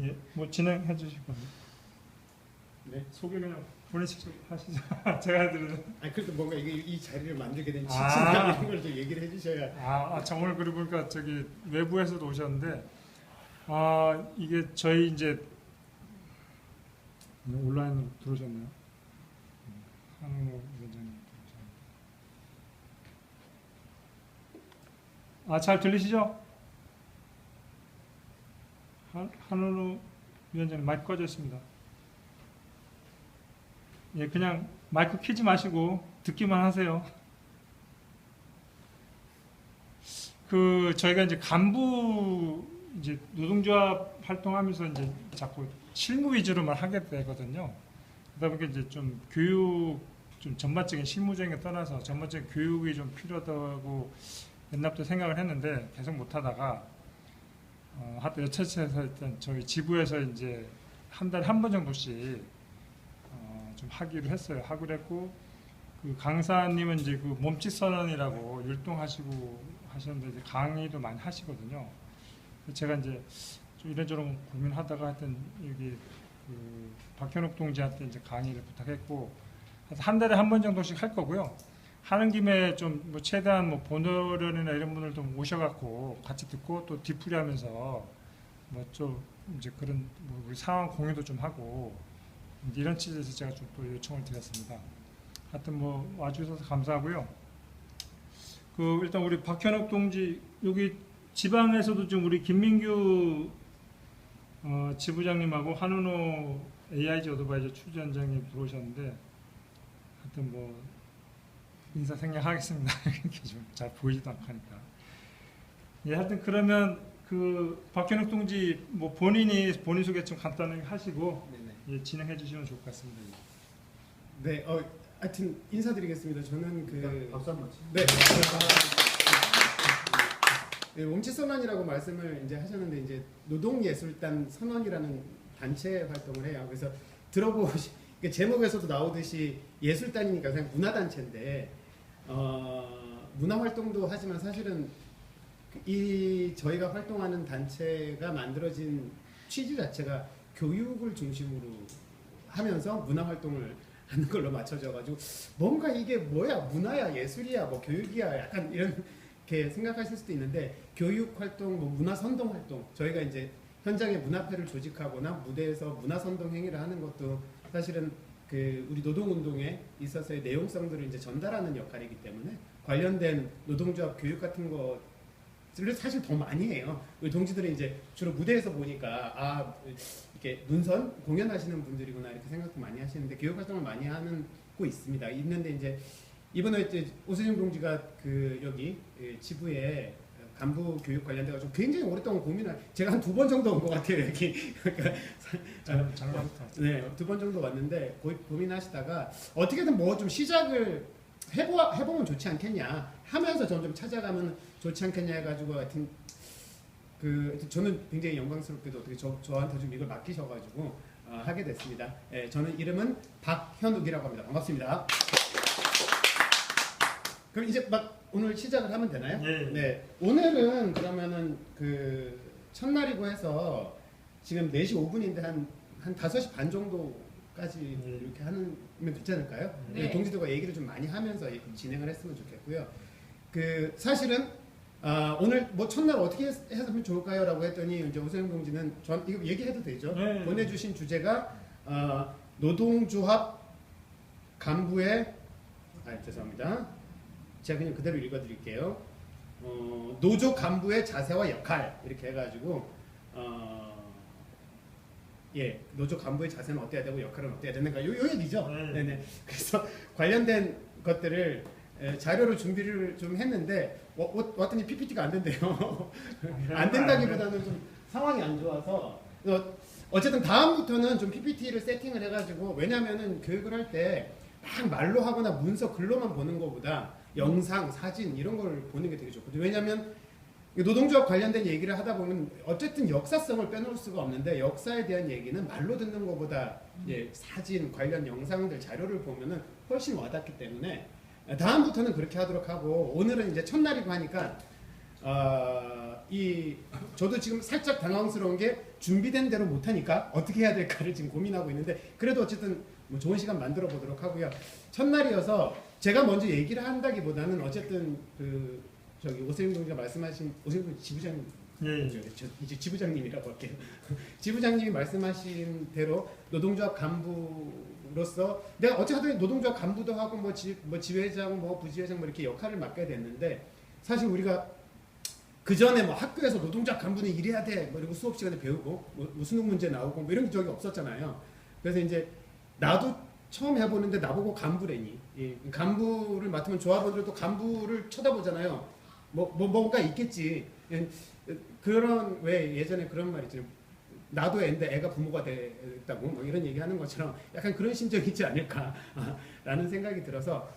예, 뭐 진행해 주실 겁니다. 네. 소개 그냥 본인 직접 하시죠. 제가 해드리는. 아니 그래도 뭔가 이게 이 자리를 만들게 된 아. 취지나 이런 걸 좀 얘기를 해주셔야. 저 오늘 그리고 보니까 저기 외부에서도 오셨는데, 이게 저희 이제 온라인으로 들어오셨네요. 한우 위원장님 들어오셨네요. 잘 들리시죠? 한우 위원장님 마이크 꺼져 있습니다. 예, 그냥 마이크 켜지 마시고 듣기만 하세요. 저희가 이제 간부 이제 노동조합 활동하면서 이제 자꾸 실무 위주로만 하게 되거든요. 그러다 보니까 이제 좀 교육, 좀 전반적인 실무적인 게 떠나서 전반적인 교육이 좀 필요하다고 옛날부터 생각을 했는데 계속 못 하다가 하여튼 여차치에서 일단 저희 지부에서 이제 한 달에 한 번 정도씩 좀 하기로 했어요. 하기로 했고, 그 강사님은 이제 그 몸짓 선언이라고 율동하시고 하셨는데 이제 강의도 많이 하시거든요. 제가 이제 좀 이런저런 고민하다가 하여튼 여기 그 박현욱 동지한테 이제 강의를 부탁했고, 한 달에 한 번 정도씩 할 거고요. 하는 김에 좀 뭐 최대한 뭐 본어련이나 이런 분들 좀 모셔갖고 같이 듣고 또 뒤풀이하면서 뭐 좀 이제 그런 뭐 우리 상황 공유도 좀 하고 이런 취지에서 제가 좀 또 요청을 드렸습니다. 하여튼 뭐 와주셔서 감사하고요. 일단 우리 박현욱 동지 여기 지방에서도 지금 우리 김민규 지부장님하고 한은호 AIG 어드바이저 추진위원장님 들어오셨는데 하여튼 뭐 인사생략하겠습니다. 이렇게 좀 잘 보이지도 않고 하니까. 예, 하여튼 그러면 박현욱 동지 뭐 본인 소개 좀 간단하게 하시고 예, 진행해 주시면 좋을 것 같습니다. 네, 하여튼 인사드리겠습니다. 저는 박수 한번 치. 네. 네, 몸짓 선언이라고 말씀을 이제 하셨는데 이제 노동예술단 선언이라는 단체 활동을 해요. 그래서 제목에서도 나오듯이 예술단이니까 그냥 문화단체인데 문화활동도 하지만 사실은 저희가 활동하는 단체가 만들어진 취지 자체가 교육을 중심으로 하면서 문화활동을 하는 걸로 맞춰져가지고 뭔가 이게 뭐야 문화야 예술이야 뭐 교육이야 약간 이렇게 생각하실 수도 있는데 교육활동 뭐 문화선동활동 저희가 이제 현장에 문화회를 조직하거나 무대에서 문화선동 행위를 하는 것도 사실은 우리 노동운동에 있어서의 내용성들을 이제 전달하는 역할이기 때문에 관련된 노동조합 교육 같은 것을 사실 더 많이 해요. 우리 동지들은 이제 주로 무대에서 보니까 이렇게 문선 공연하시는 분들이구나 이렇게 생각도 많이 하시는데 교육 활동을 많이 하고 있습니다. 있는데 이제 이번에 이제 오세준 동지가 여기 지부에 간부 교육 관련돼 가지고 굉장히 오랫동안 제가 한 2번 정도 온 것 같아요 여기. 그러니까 작년부터. 네, 2번 정도 왔는데 고민하시다가 어떻게든 뭐 좀 시작을 해보면 좋지 않겠냐 하면서 점점 찾아가면 좋지 않겠냐 해가지고 하여튼 저는 굉장히 영광스럽게도 어떻게 저한테 좀 이걸 맡기셔가지고 하게 됐습니다. 저는 이름은 박현욱이라고 합니다. 반갑습니다. 그럼 이제 오늘 시작을 하면 되나요? 예. 네. 오늘은 그러면은 첫날이고 해서 지금 4시 5분인데 한 5시 반 정도까지 이렇게 하면 되지 않을까요? 네. 동지들과 얘기를 좀 많이 하면서 진행을 했으면 좋겠고요. 사실은 오늘 뭐 첫날 어떻게 해서면 좋을까요? 라고 했더니 이제 오세훈 동지는 이거 얘기해도 되죠? 네. 보내주신 주제가 노동조합 간부의 죄송합니다. 제가 그냥 그대로 읽어드릴게요. 노조 간부의 자세와 역할 이렇게 해가지고 노조 간부의 자세는 어때야 되고 역할은 어때야 되는가 요 얘기죠. 네네. 그래서 관련된 것들을 자료로 준비를 좀 했는데 왔더니 PPT가 안 된대요. 안 된다기보다는 좀 상황이 안 좋아서 어쨌든 다음부터는 좀 PPT를 세팅을 해가지고 왜냐면은 교육을 할 때 막 말로 하거나 문서 글로만 보는 것보다 영상, 사진 이런 걸 보는 게 되게 좋거든요. 왜냐하면 노동조합 관련된 얘기를 하다 보면 어쨌든 역사성을 빼놓을 수가 없는데 역사에 대한 얘기는 말로 듣는 것보다 사진, 관련 영상들, 자료를 보면은 훨씬 와닿기 때문에 다음부터는 그렇게 하도록 하고 오늘은 이제 첫날이고 하니까 저도 지금 살짝 당황스러운 게 준비된 대로 못하니까 어떻게 해야 될까를 지금 고민하고 있는데 그래도 어쨌든 뭐 좋은 시간 만들어 보도록 하고요. 첫날이어서 제가 먼저 얘기를 한다기보다는 어쨌든 그 저기 오세훈 동지가 말씀하신 오세훈 지부장님 예, 저 이제 지부장님이라고 할게요. 지부장님이 말씀하신 대로 노동조합 간부로서 내가 어찌하든 노동조합 간부도 하고 뭐 지회장 뭐 부지회장 뭐 이렇게 역할을 맡게 됐는데 사실 우리가 그 전에 뭐 학교에서 노동조합 간부는 이래야 돼 뭐 이러고 수업 시간에 배우고 뭐 수능 문제 나오고 뭐 이런 적이 없었잖아요. 그래서 이제 나도 처음 해보는데 나보고 간부래니 간부를 맡으면 조합원들도 간부를 쳐다보잖아요. 뭔가 있겠지. 그런 왜 예전에 그런 말 있잖아요. 나도 애인데 애가 부모가 됐다고 뭐 이런 얘기하는 것처럼 약간 그런 심정이 있지 않을까라는 생각이 들어서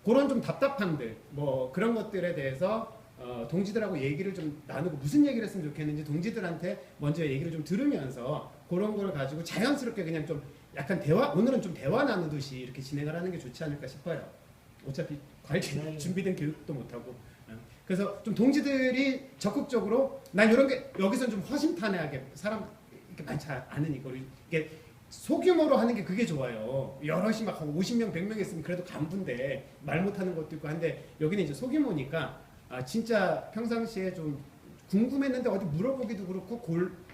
그런 좀 답답함들 뭐 그런 것들에 대해서 동지들하고 얘기를 좀 나누고 무슨 얘기를 했으면 좋겠는지 동지들한테 먼저 얘기를 좀 들으면서 그런 걸 가지고 자연스럽게 그냥 좀 약간 오늘은 좀 대화 나누듯이 이렇게 진행을 하는 게 좋지 않을까 싶어요. 어차피 관리 준비된 교육도 못하고 그래서 좀 동지들이 적극적으로 난 이런 게 여기서는 좀 허심탄회하게 사람 이렇게 많지 않으니까 이게 소규모로 하는 게 그게 좋아요. 여럿이 막 50명, 100명 있으면 그래도 간부인데 말 못하는 것도 있고 한데 여기는 이제 소규모니까 진짜 평상시에 좀 궁금했는데 어디 물어보기도 그렇고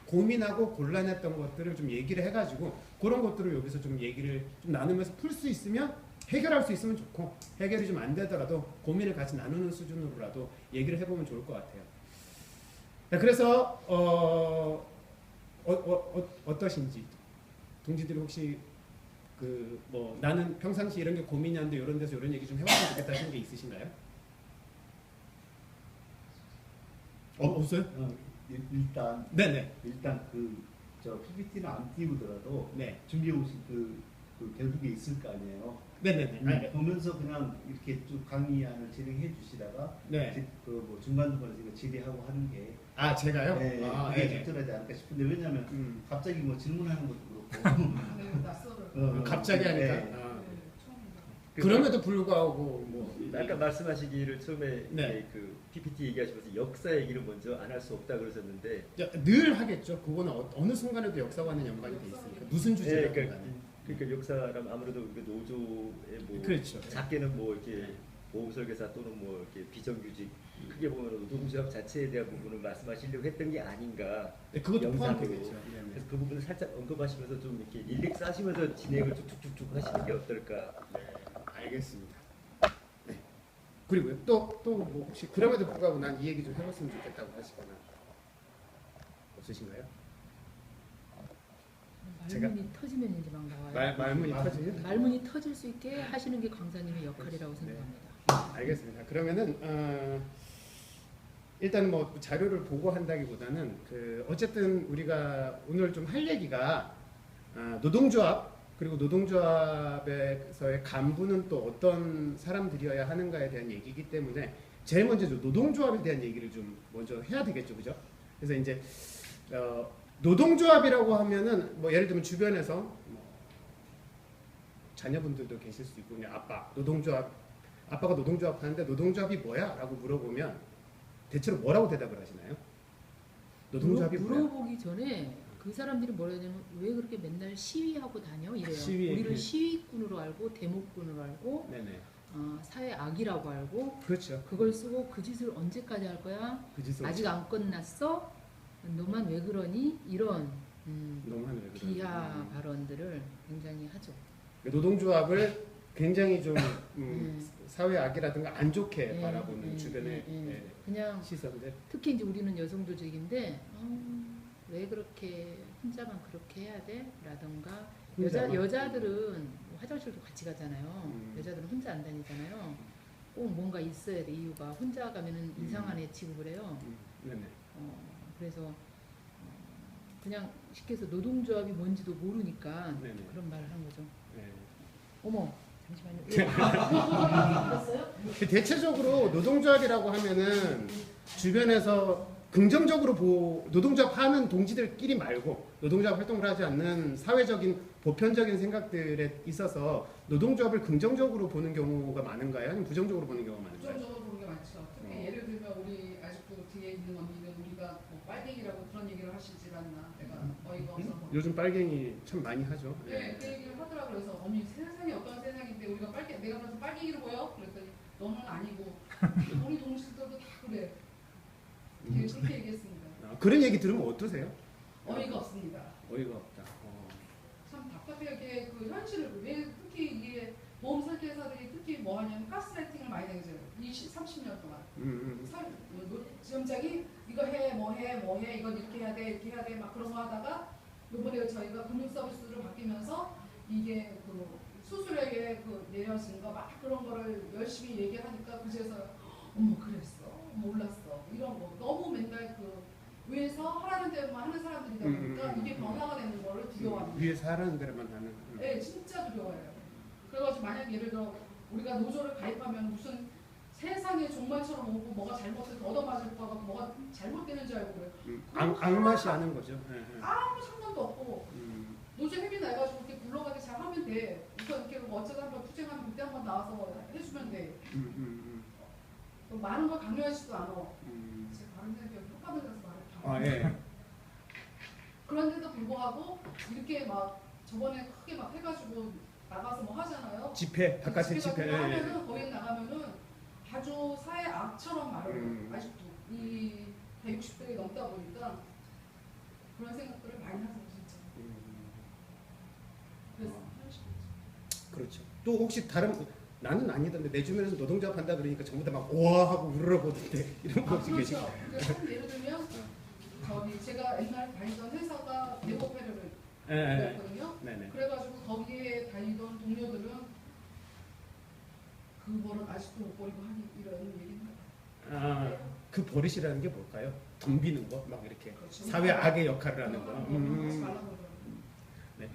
고민하고 곤란했던 것들을 좀 얘기를 해가지고 그런 것들을 여기서 좀 얘기를 좀 나누면서 풀 수 있으면 해결할 수 있으면 좋고 해결이 좀 안 되더라도 고민을 같이 나누는 수준으로라도 얘기를 해보면 좋을 것 같아요. 그래서 어떠신지 동지들이 혹시 그 뭐 나는 평상시 이런 게 고민이 안 돼 이런 데서 이런 얘기 좀 해봤으면 좋겠다 하시는 게 있으신가요? 없어요? 일단 네네. 일단 저 PPT는 안 띄우더라도 네. 준비해 오신 그 결국에 있을 거 아니에요. 네네네. 보면서 그냥 이렇게 쭉 강의안을 진행해 주시다가 네. 뭐 중간중간에 제가 질의하고 하는 게 제가요? 네, 그게 적절하지 않을까 싶은데 왜냐하면 갑자기 뭐 질문하는 것도 그렇고 네, 낯설어요. 갑자기 하니까 네. 그럼에도 불구하고 뭐 아까 말씀하시기를 처음에 네. 그 PPT 얘기하시면서 역사 얘기를 먼저 안 할 수 없다 그러셨는데 늘 하겠죠. 그거는 어느 순간에도 역사와는 연관이 돼 있으니까 무슨 주제든 그러니까 역사라면 아무래도 그 노조의 뭐 그렇죠. 작게는 뭐 이렇게 보험설계사 또는 뭐 이렇게 비정규직 크게 보면 노동조합 자체에 대한 부분을 말씀하시려고 했던 게 아닌가. 네, 그것도 영상으로. 포함되겠죠. 그래서 그 부분을 살짝 언급하시면서 좀 이렇게 릴렉스 하시면서 진행을 쭉쭉쭉쭉 하시는 게 어떨까. 알겠습니다. 네. 그리고요 또뭐 혹시 그럼에도 불구하고 난 이 얘기 좀 해봤으면 좋겠다고 하시거나 없으신가요? 말문이 터지면 이제 막 나와요. 말문이 터지면 말문이 터질 수 있게 하시는 게 강사님의 역할이라고 네. 생각합니다. 알겠습니다. 그러면은 일단 뭐 자료를 보고 한다기보다는 어쨌든 우리가 오늘 좀 할 얘기가 노동조합 그리고 노동조합에서의 간부는 또 어떤 사람들이어야 하는가에 대한 얘기이기 때문에 제일 먼저 노동조합에 대한 얘기를 좀 먼저 해야 되겠죠, 그죠? 그래서 이제 노동조합이라고 하면은 뭐 예를 들면 주변에서 뭐 자녀분들도 계실 수 있고 그냥 아빠가 노동조합 하는데 노동조합이 뭐야? 라고 물어보면 대체로 뭐라고 대답을 하시나요? 노동조합이 뭐야? 물어보기 전에 그 사람들이 뭐라 하냐면 왜 그렇게 맨날 시위하고 다녀? 이래요. 시위에 우리를 시위꾼으로 알고 대목꾼으로 알고 네네. 사회 악이라고 알고 그렇죠. 그걸 쓰고 그 짓을 언제까지 할 거야? 그 짓을 아직 안 끝났어? 너만 왜 그러니? 이런 너무하네, 왜 그러니? 비하 발언들을 굉장히 하죠. 노동조합을 굉장히 좀 사회 악이라든가 안 좋게 바라보는 주변의 그냥 시선들. 특히 이제 우리는 여성 조직인데 왜 그렇게 혼자만 그렇게 해야 돼? 라던가 여자들은 화장실도 같이 가잖아요. 여자들은 혼자 안 다니잖아요. 꼭 뭔가 있어야 돼 이유가. 혼자 가면은 이상한 애 취급을 해요. 네네. 그래서 그냥 쉽게 해서 노동조합이 뭔지도 모르니까 네네. 그런 말을 한 거죠. 네. 어머 잠시만요. 알았어요? 대체적으로 노동조합이라고 하면은 주변에서 긍정적으로 노동조합 하는 동지들끼리 말고 노동조합 활동을 하지 않는 사회적인 보편적인 생각들에 있어서 노동조합을 긍정적으로 보는 경우가 많은가요? 아니면 부정적으로 보는 경우가 많은가요? 부정적으로 보는 게 많죠. 특히 예를 들면 우리 아직도 뒤에 있는 언니는 우리가 빨갱이라고 그런 얘기를 하시질 않나. 내가 어이가 없어서. 요즘 빨갱이 참 많이 하죠. 네, 그 얘기를 하더라고요. 그래서 언니 세상이 어떤 세상인데 우리가 내가 그래서 빨갱이로 보여? 그랬더니 너는 아니고 우리 동식들도 다 그래. 예, 그렇게 얘기했습니다. 그런 얘기 들으면 어떠세요? 어이가 없습니다. 어이가 없다. 참 답답해요. 이게 그 현실을 왜 특히 이게 보험 설계사들이 특히 뭐 하냐면 가스라이팅을 많이 당해요. 30년 동안. 지점장이 이거 해, 뭐 해, 이건 이렇게 해야 돼, 막 그런 거 하다가 요번에 저희가 금융 서비스로 바뀌면서 이게 그 수수료에 그 내려진 거 막 그런 거를 열심히 얘기하니까 그제서 어머 그랬어, 몰랐어 이런 거 너무 맨날 그 위에서 하라는 대로만 하는 사람들이다 보니까 이게 변화가 되는 거를 두려워합니다. 위에서 하라는 대로만 하는. 네, 진짜 두려워요. 그래가지고 만약 예를 들어 우리가 노조를 가입하면 무슨 세상에 종말처럼 오고 뭐가 잘못해서 얻어맞을 거 같고 뭐가 잘못되는 줄 알고 그래요. 악마시 하는 거죠. 아무 상관도 없고 노조 협의 나가지고 이렇게 굴러가게 잘 하면 돼. 우선 이렇게 어쩌다 한번 투쟁하면 그때 한번 나와서 해주면 돼. 또 많은 걸 강요하지도 않아. 제 발음 생각이 똑같은 데서 말을 다. 예. 그런데도 불구하고 이렇게 막 저번에 크게 막 해가지고 나가서 뭐 하잖아요. 집회, 바깥에 집회 집회. 같은 거 하면은 거기 나가면은 아주 사회 악처럼 말을 해요. 아직도 이 160대가 넘다 보니까 그런 생각들을 많이 하죠 진짜. 그래서 그렇죠. 또 혹시 다른 나는 아니던데 내 주변에서 노동조합 한다 그러니까 전부 다 막 우와 하고 우르르 보던데 이런 거 혹시 계시죠? 그렇죠. 예를 들면 저기 제가 옛날에 다니던 회사가 네오페르를 예. 였거든요. 네네. 그래가지고 거기에 다니던 동료들은 그 버릇 아직도 못 버리고 하니 이런 얘기입니다. 그 버릇이라는 게 뭘까요? 덤비는 거, 막 이렇게 그렇죠. 사회 악의 역할을 하는 거. 하지 말라고 그러더라고요. 네.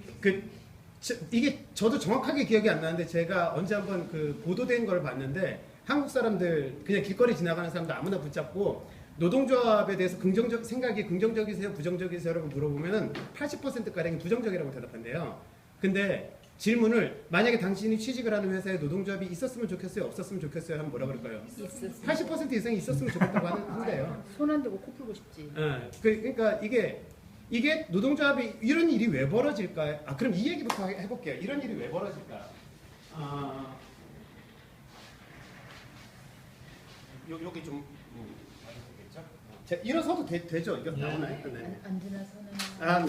이게 저도 정확하게 기억이 안 나는데 제가 언제 한번 그 보도된 걸 봤는데 한국 사람들 그냥 길거리 지나가는 사람들 아무나 붙잡고 노동조합에 대해서 생각이 긍정적이세요, 부정적이세요라고 물어보면은 80% 가량이 부정적이라고 대답한대요. 근데 질문을 만약에 당신이 취직을 하는 회사에 노동조합이 있었으면 좋겠어요, 없었으면 좋겠어요 하면 뭐라 그럴까요? 80% 이상이 있었으면 좋겠다고 한대요. 손 안 대고 코 풀고 싶지. 그러니까 이게 노동조합이 이런 일이 왜 벌어질까요? 그럼 이 얘기부터 해볼게요. 이런 일이 왜 벌어질까? 여기 좀 되겠죠? 일어서도 되죠? 이거 나오나요? 네. 앉으나 서나.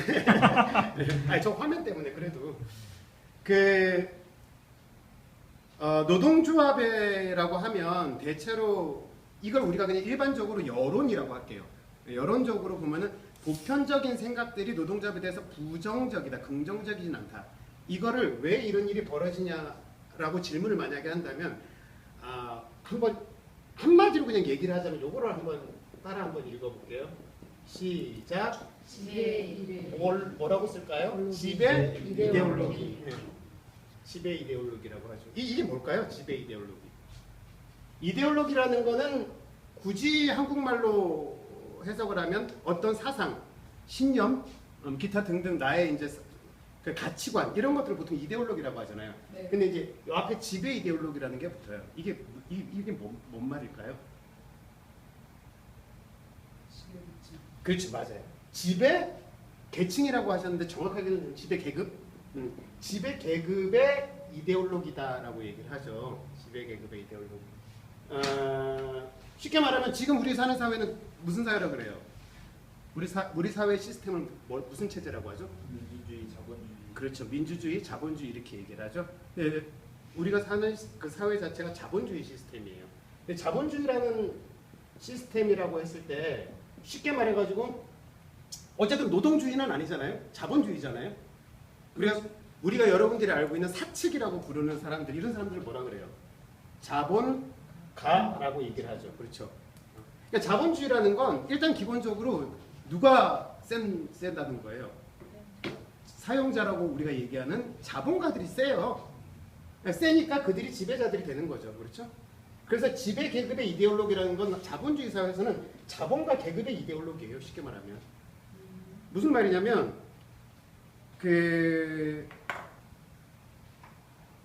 네. 아니, 저 화면 때문에 그래도 노동조합이라고 하면 대체로 이걸 우리가 그냥 일반적으로 여론이라고 할게요. 여론적으로 보면은 보편적인 생각들이 노동조합에 대해서 부정적이다, 긍정적이진 않다. 이거를 왜 이런 일이 벌어지냐라고 질문을 만약에 한다면 한번 한마디로 그냥 얘기를 하자면 요거를 한번 읽어볼게요. 시작. 지배 뭐라고 쓸까요? 지배 이데올로기. 네. 지배 이데올로기라고 하죠. 이게 뭘까요? 지배 이데올로기. 이데올로기라는 거는 굳이 한국말로 해석을 하면 어떤 사상, 신념, 기타 등등 나의 이제 그 가치관 이런 것들을 보통 이데올로기라고 하잖아요. 네. 근데 이제 이 앞에 지배 이데올로기라는 게 붙어요. 이게 뭔 말일까요? 그렇죠, 맞아요. 지배 계층이라고 하셨는데 정확하게는 지배 계급, 지배 계급의 이데올로기다라고 얘기를 하죠. 지배 계급의 이데올로기. 쉽게 말하면 지금 우리 사는 사회는 무슨 사회라고 그래요? 우리 사회 시스템은 무슨 체제라고 하죠? 민주주의, 자본주의. 그렇죠. 민주주의, 자본주의 이렇게 얘기를 하죠. 네, 우리가 사는 그 사회 자체가 자본주의 시스템이에요. 근데 자본주의라는 시스템이라고 했을 때 쉽게 말해가지고 어쨌든 노동주의는 아니잖아요. 자본주의잖아요. 우리가 여러분들이 알고 있는 사측이라고 부르는 사람들, 이런 사람들을 뭐라 그래요? 자본가라고 얘기를 하죠. 그렇죠. 그러니까 자본주의라는 건 일단 기본적으로 누가 센다는 거예요. 사용자라고 우리가 얘기하는 자본가들이 세요. 세니까 그들이 지배자들이 되는 거죠. 그렇죠? 그래서 지배 계급의 이데올로기라는 건 자본주의 사회에서는 자본가 계급의 이데올로기예요. 쉽게 말하면. 무슨 말이냐면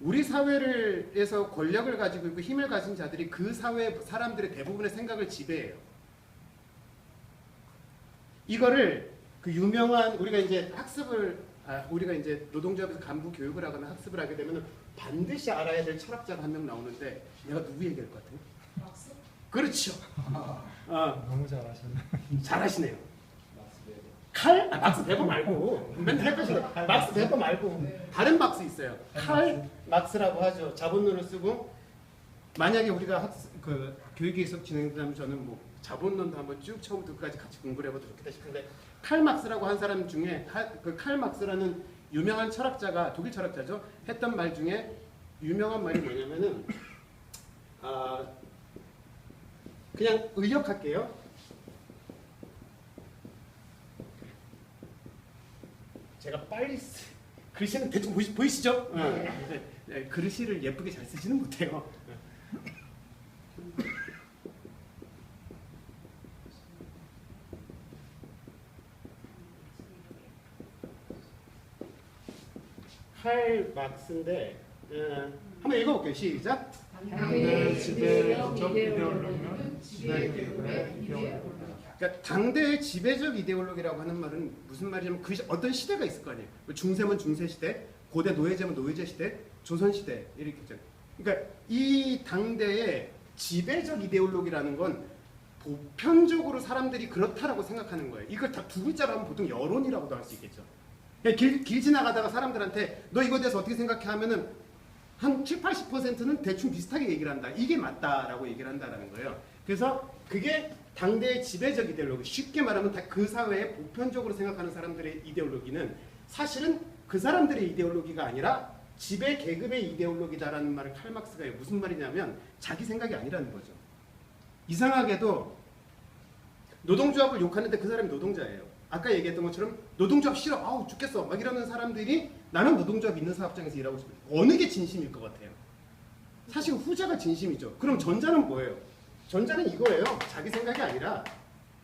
우리 사회에서 권력을 가지고 있고 힘을 가진 자들이 그 사회 사람들의 대부분의 생각을 지배해요. 이거를 그 유명한 우리가 이제 우리가 이제 노동조합에서 간부 교육을 하거나 학습을 하게 되면 반드시 알아야 될 철학자가 한 명 나오는데 내가 누구 얘기할 것 같아요? 막스? 그렇죠. 너무 잘하시네. 잘하시네요. 막스 베버 말고 맨날 헷갈리네. 막스 베버 말고 다른 막스 있어요. 막스라고 하죠. 자본론을 쓰고 만약에 우리가 교육이 계속 진행되면 저는 뭐 자본론도 한번 쭉 처음부터 끝까지 같이 공부를 해봐도 좋겠다 싶은데 막스라고 한 사람 중에 그 막스라는 유명한 철학자가 독일 철학자죠. 했던 말 중에 유명한 말이 뭐냐면은 그냥 의역할게요. 제가 빨리 글씨는 대충 보이시죠? 네, 글씨를 예쁘게 잘 쓰지는 못해요. 칼 막스인데 한번 읽어볼게요. 시작. 당대 지배적 이데올로기는 지배의 이데올로기. 그러니까 당대의 지배적 이데올로기라고 하는 말은 무슨 말이냐면 그 어떤 시대가 있을 거 아니에요. 중세면 중세 시대, 고대 노예제면 노예제 시대, 조선 시대 이렇게 있잖아요. 그러니까 이 당대의 지배적 이데올로기라는 건 보편적으로 사람들이 그렇다라고 생각하는 거예요. 이걸 다 두 글자로 하면 보통 여론이라고도 할 수 있겠죠. 길 지나가다가 사람들한테 너 이거에 대해서 어떻게 생각해 하면은 한 7, 80%는 대충 비슷하게 얘기를 한다. 이게 맞다라고 얘기를 한다라는 거예요. 그래서 그게 당대의 지배적 이데올로기, 쉽게 말하면 다 그 사회에 보편적으로 생각하는 사람들의 이데올로기는 사실은 그 사람들의 이데올로기가 아니라 지배 계급의 이데올로기다라는 말을 칼막스가 해요. 무슨 말이냐면 자기 생각이 아니라는 거죠. 이상하게도 노동조합을 욕하는데 그 사람이 노동자예요. 아까 얘기했던 것처럼 노동조합 싫어, 아우 죽겠어 막 이러는 사람들이 나는 노동조합 있는 사업장에서 일하고 싶어. 어느 게 진심일 것 같아요? 사실 후자가 진심이죠. 그럼 전자는 뭐예요? 전자는 이거예요. 자기 생각이 아니라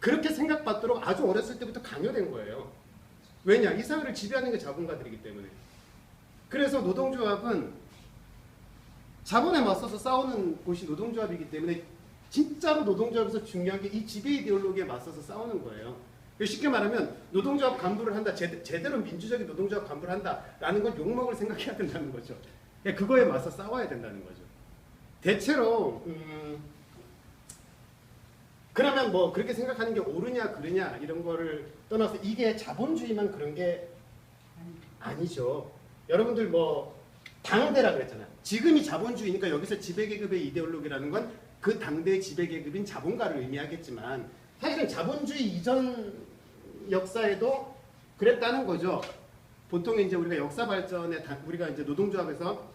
그렇게 생각받도록 아주 어렸을 때부터 강요된 거예요. 왜냐? 이 사회를 지배하는 게 자본가들이기 때문에. 그래서 노동조합은 자본에 맞서서 싸우는 곳이 노동조합이기 때문에 진짜로 노동조합에서 중요한 게 이 지배 이데올로기에 맞서서 싸우는 거예요. 쉽게 말하면 노동조합 간부를 한다, 제대로 민주적인 노동조합 간부를 한다라는 건 욕먹을 생각해야 된다는 거죠. 그거에 맞서 싸워야 된다는 거죠. 대체로 그러면 뭐 그렇게 생각하는 게 옳으냐 그르냐 이런 거를 떠나서 이게 자본주의만 그런 게 아니죠. 여러분들 뭐 당대라 그랬잖아요. 지금이 자본주의니까 여기서 지배계급의 이데올로기라는 건 그 당대의 지배계급인 자본가를 의미하겠지만 사실은 자본주의 이전 역사에도 그랬다는 거죠. 보통 이제 우리가 역사 발전에 우리가 이제 노동조합에서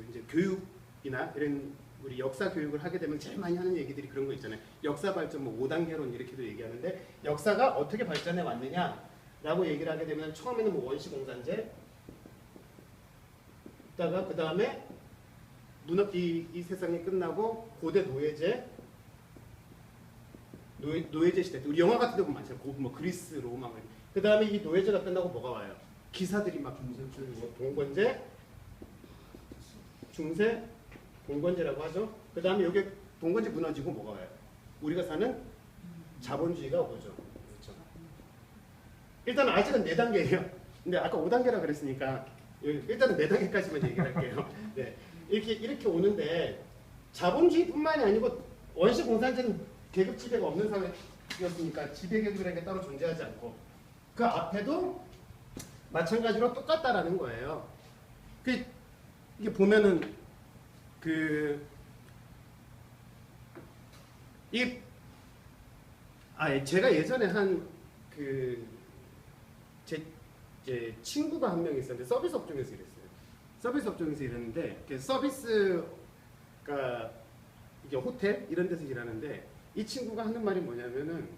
이제 교육이나 이런 우리 역사 교육을 하게 되면 제일 많이 하는 얘기들이 그런 거 있잖아요. 역사 발전 뭐 5단계론 이렇게도 얘기하는데 역사가 어떻게 발전해 왔느냐라고 얘기를 하게 되면 처음에는 뭐 원시공산제, 있다가 그 다음에 이 세상이 끝나고 고대 노예제, 노예제 시대. 우리 영화 같은 데 보면 많잖아요. 뭐 그리스, 로마. 그 다음에 이 노예제가 끝나고 뭐가 와요? 기사들이 막 봉건제, 중세, 봉건제라고 하죠. 그 다음에 여기 봉건제 무너지고 뭐가 와요? 우리가 사는 자본주의가 오죠. 그렇죠. 일단 아직은 4단계예요. 근데 아까 5단계라 그랬으니까 일단은 4단계까지만 얘기를 할게요. 네. 이렇게 오는데 자본주의뿐만이 아니고 원시공산제는 계급 지배가 없는 사회였으니까 지배계급이라는 게 따로 존재하지 않고 그 앞에도 마찬가지로 똑같다라는 거예요. 이게 보면은 제가 예전에 제 친구가 한 명 있었는데 서비스 업종에서 일했어요. 서비스 업종에서 일했는데 서비스가 이제 호텔 이런 데서 일하는데 이 친구가 하는 말이 뭐냐면은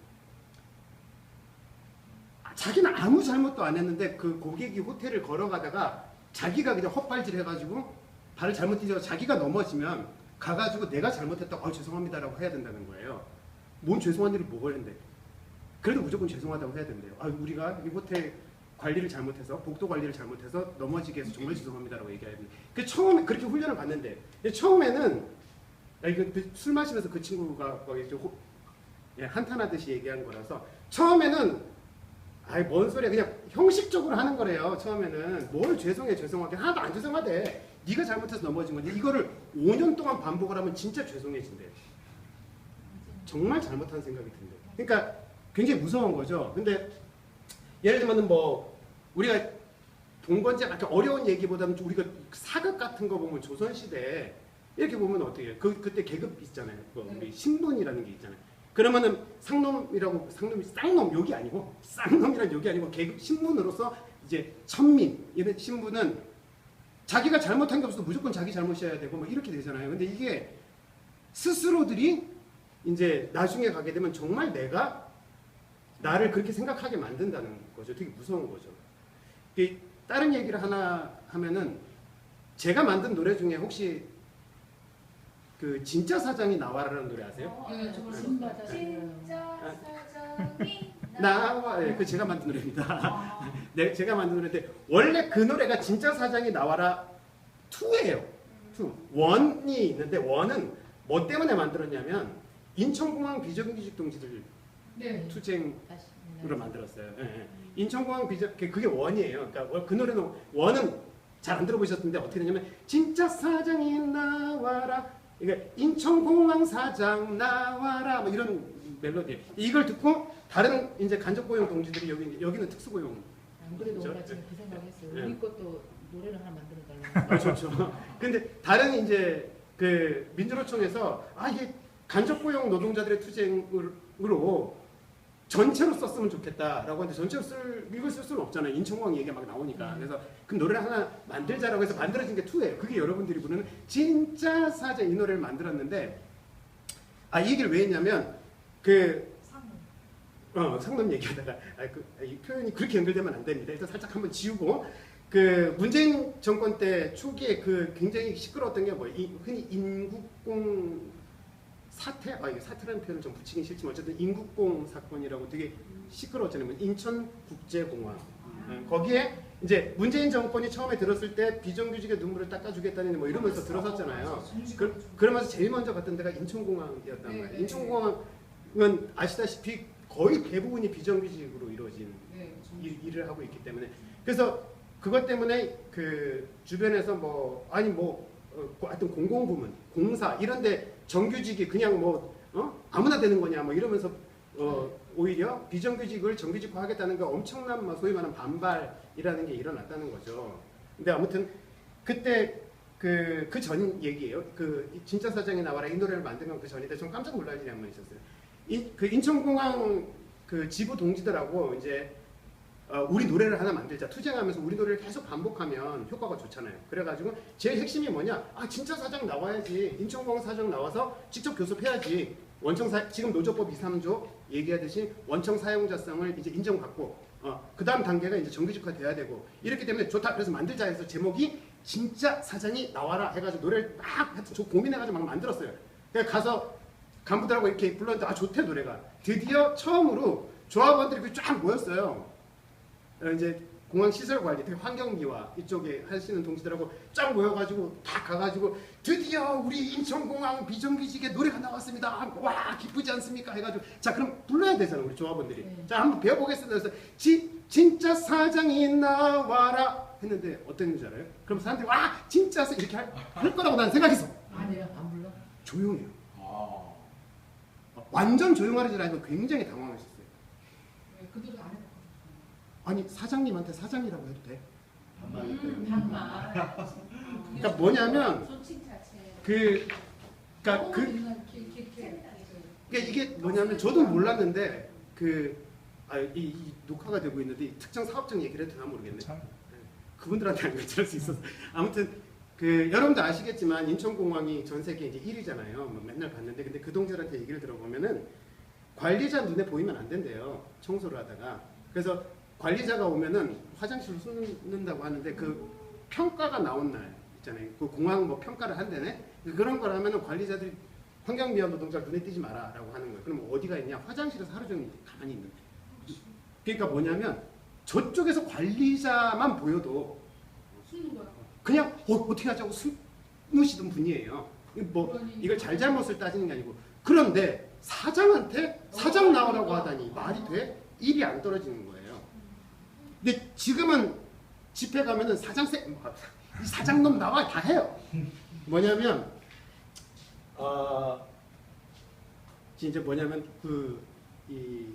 자기는 아무 잘못도 안 했는데 그 고객이 호텔을 걸어가다가 자기가 그냥 헛발질 해가지고 발을 잘못 뛰어서 자기가 넘어지면 가가지고 내가 잘못했다고 죄송합니다라고 해야 된다는 거예요. 뭔 죄송한 일을 뭐가 했는데 그래도 무조건 죄송하다고 해야 된대요. 우리가 이 호텔 관리를 잘못해서 복도 관리를 잘못해서 넘어지게 해서 정말 죄송합니다라고 얘기해야 됩니다. 처음에 그렇게 훈련을 받는데 처음에는 술 마시면서 그 친구가 한탄하듯이 얘기한 거라서 처음에는 아이 뭔 소리야 그냥 형식적으로 하는 거래요. 처음에는 뭘 죄송하게 하나도 안 죄송하대. 네가 잘못해서 넘어진 건데 이거를 5년 동안 반복을 하면 진짜 죄송해진대. 정말 잘못한 생각이 든대. 그러니까 굉장히 무서운 거죠. 근데 예를 들면 뭐 우리가 동번제 같은 어려운 얘기보다는 좀 우리가 사극 같은 거 보면 조선시대 이렇게 보면 어떻게 해요? 그때 계급 있잖아요. 우리 신분이라는 게 있잖아요. 그러면은 상놈이라고 상놈이 쌍놈 욕이 아니고 쌍놈이란 욕이 아니고 계급 신분으로서 이제 천민 이런 신분은 자기가 잘못한 게 없어도 무조건 자기 잘못이어야 되고 뭐 이렇게 되잖아요. 근데 이게 스스로들이 이제 나중에 가게 되면 정말 내가 나를 그렇게 생각하게 만든다는 거죠. 되게 무서운 거죠. 다른 얘기를 하나 하면은 제가 만든 노래 중에 혹시 그 진짜 사장이 나와라라는 노래 아세요? 네, 저걸 진짜 진짜 사장이 나와, 네, 그 제가 만든 노래입니다. 네, 제가 만든 노래인데 원래 그 노래가 진짜 사장이 나와라 2예요. 2. 1이 있는데 1은 뭐 때문에 만들었냐면 인천공항 비정규직 동지들 네. 투쟁으로 만들었어요. 예, 예. 인천공항 비정 그게 1이에요. 그러니까 그 노래는 1은 잘 안 들어보셨는데 어떻게 되냐면 진짜 사장이 나와라. 그러니까 인천공항 사장 나와라 뭐 이런 멜로디. 이걸 듣고 다른 이제 간접고용 동지들이 여기는 특수고용. 안 그래도 그렇죠? 오늘 아침에 그 생각했어요. 네. 우리 것도 노래를 하나 만들어달라고. 아, 좋죠. 근데 다른 이제 그 민주노총에서 이게 간접고용 노동자들의 투쟁으로 전체로 썼으면 좋겠다라고 하는데 전체로 이걸 쓸 수는 없잖아요. 인천공항 얘기가 막 나오니까. 그래서 그 노래를 하나 만들자라고 해서 만들어진 게 2예요. 그게 여러분들이 부르는 진짜 사장 이 노래를 만들었는데 이 얘기를 왜 했냐면 상놈 얘기하다가 이 표현이 그렇게 연결되면 안 됩니다. 일단 살짝 한번 지우고 그 문재인 정권 때 초기에 그 굉장히 시끄러웠던 게 흔히 인국공 사태? 이게 사태라는 표현을 좀 붙이긴 싫지만 어쨌든 인국공 사건이라고 되게 시끄러웠잖아요. 인천국제공항. 거기에 이제 문재인 정권이 처음에 들었을 때 비정규직의 눈물을 닦아주겠다니 뭐 이러면서 들어섰잖아요. 그러면서 제일 먼저 갔던 데가 인천공항이었단 말이에요. 네, 인천공항은 아시다시피 거의 대부분이 비정규직으로 이루어진 네, 일을 하고 있기 때문에 그래서 그것 때문에 그 주변에서 하여튼 공공부문, 공사 이런데 정규직이 그냥 아무나 되는 거냐 뭐 이러면서 오히려 비정규직을 정규직화하겠다는 게 엄청난 소위 말하는 반발이라는 게 일어났다는 거죠. 근데 아무튼 그때 그 전 얘기예요. 그 진짜 사장이 나와라 이 노래를 만들면 그 전인데 좀 깜짝 놀랄 일이 한 번 있었어요. 그 인천공항 그 지부 동지들하고 이제 우리 노래를 하나 만들자 투쟁하면서 우리 노래를 계속 반복하면 효과가 좋잖아요. 그래가지고 제일 핵심이 뭐냐? 진짜 사장 나와야지. 인천공항 사장 나와서 직접 교섭해야지. 지금 노조법 2, 3조 얘기하듯이 원청 사용자성을 이제 인정받고 그 다음 단계가 이제 정규직화 돼야 되고 이렇기 때문에 좋다. 그래서 만들자 해서 제목이 진짜 사장이 나와라 해가지고 노래를 막 하여튼 고민해가지고 막 만들었어요. 그래서 가서 간부들하고 이렇게 불렀는데 좋대 노래가. 드디어 처음으로 조합원들이 쫙 모였어요. 이제 공항 시설 관리, 특히 환경미화 이쪽에 하시는 동지들하고 쫙 모여가지고 다 가가지고 드디어 우리 인천공항 비정규직의 노래가 나왔습니다. 와 기쁘지 않습니까? 해가지고 자 그럼 불러야 되잖아 우리 조합원들이. 네. 자 한번 배워보겠습니다. 그래서 진짜 사장이 나와라 했는데 어땠는지 줄 알아요? 그럼 사람들이 와 진짜 이렇게 할 거라고 난 생각했어. 아니에요, 안 불러. 조용해요. 완전 조용하지 않으면 굉장히 당황하셨어요. 그들도 안 해요. 아니 사장님한테 사장이라고 해도 돼? 반말. 그러니까 뭐냐면 소칭 자체. 그러니까 이게 뭐냐면 저도 몰랐는데 이 녹화가 되고 있는데 이 특정 사업장 얘기를 해도 되나 모르겠네. 그분들한테 안 괜찮을 수 있어서 아무튼 여러분도 아시겠지만 인천공항이 전 세계 이제 1위잖아요. 맨날 봤는데 근데 그 동지들한테 얘기를 들어보면은 관리자 눈에 보이면 안 된대요. 청소를 하다가. 그래서 관리자가 오면은 화장실로 숨는다고 하는데 그 평가가 나온 날 있잖아요. 그 공항 평가를 한대네. 그런 걸 하면은 관리자들이 환경미화 노동자를 눈에 띄지 마라라고 하는 거예요. 그럼 어디가 있냐? 화장실에서 하루 종일 가만히 있는 거예요. 그러니까 뭐냐면 저쪽에서 관리자만 보여도 숨는 거야. 그냥 어떻게 하자고 숨으시던 분이에요. 이걸 잘잘못을 따지는 게 아니고 그런데 사장한테 사장 나오라고 하다니 말이 돼? 입이 안 떨어지는 거예요. 근데 지금은 집회 가면은 이 사장놈 나와 다 해요. 뭐냐면 이제 뭐냐면 이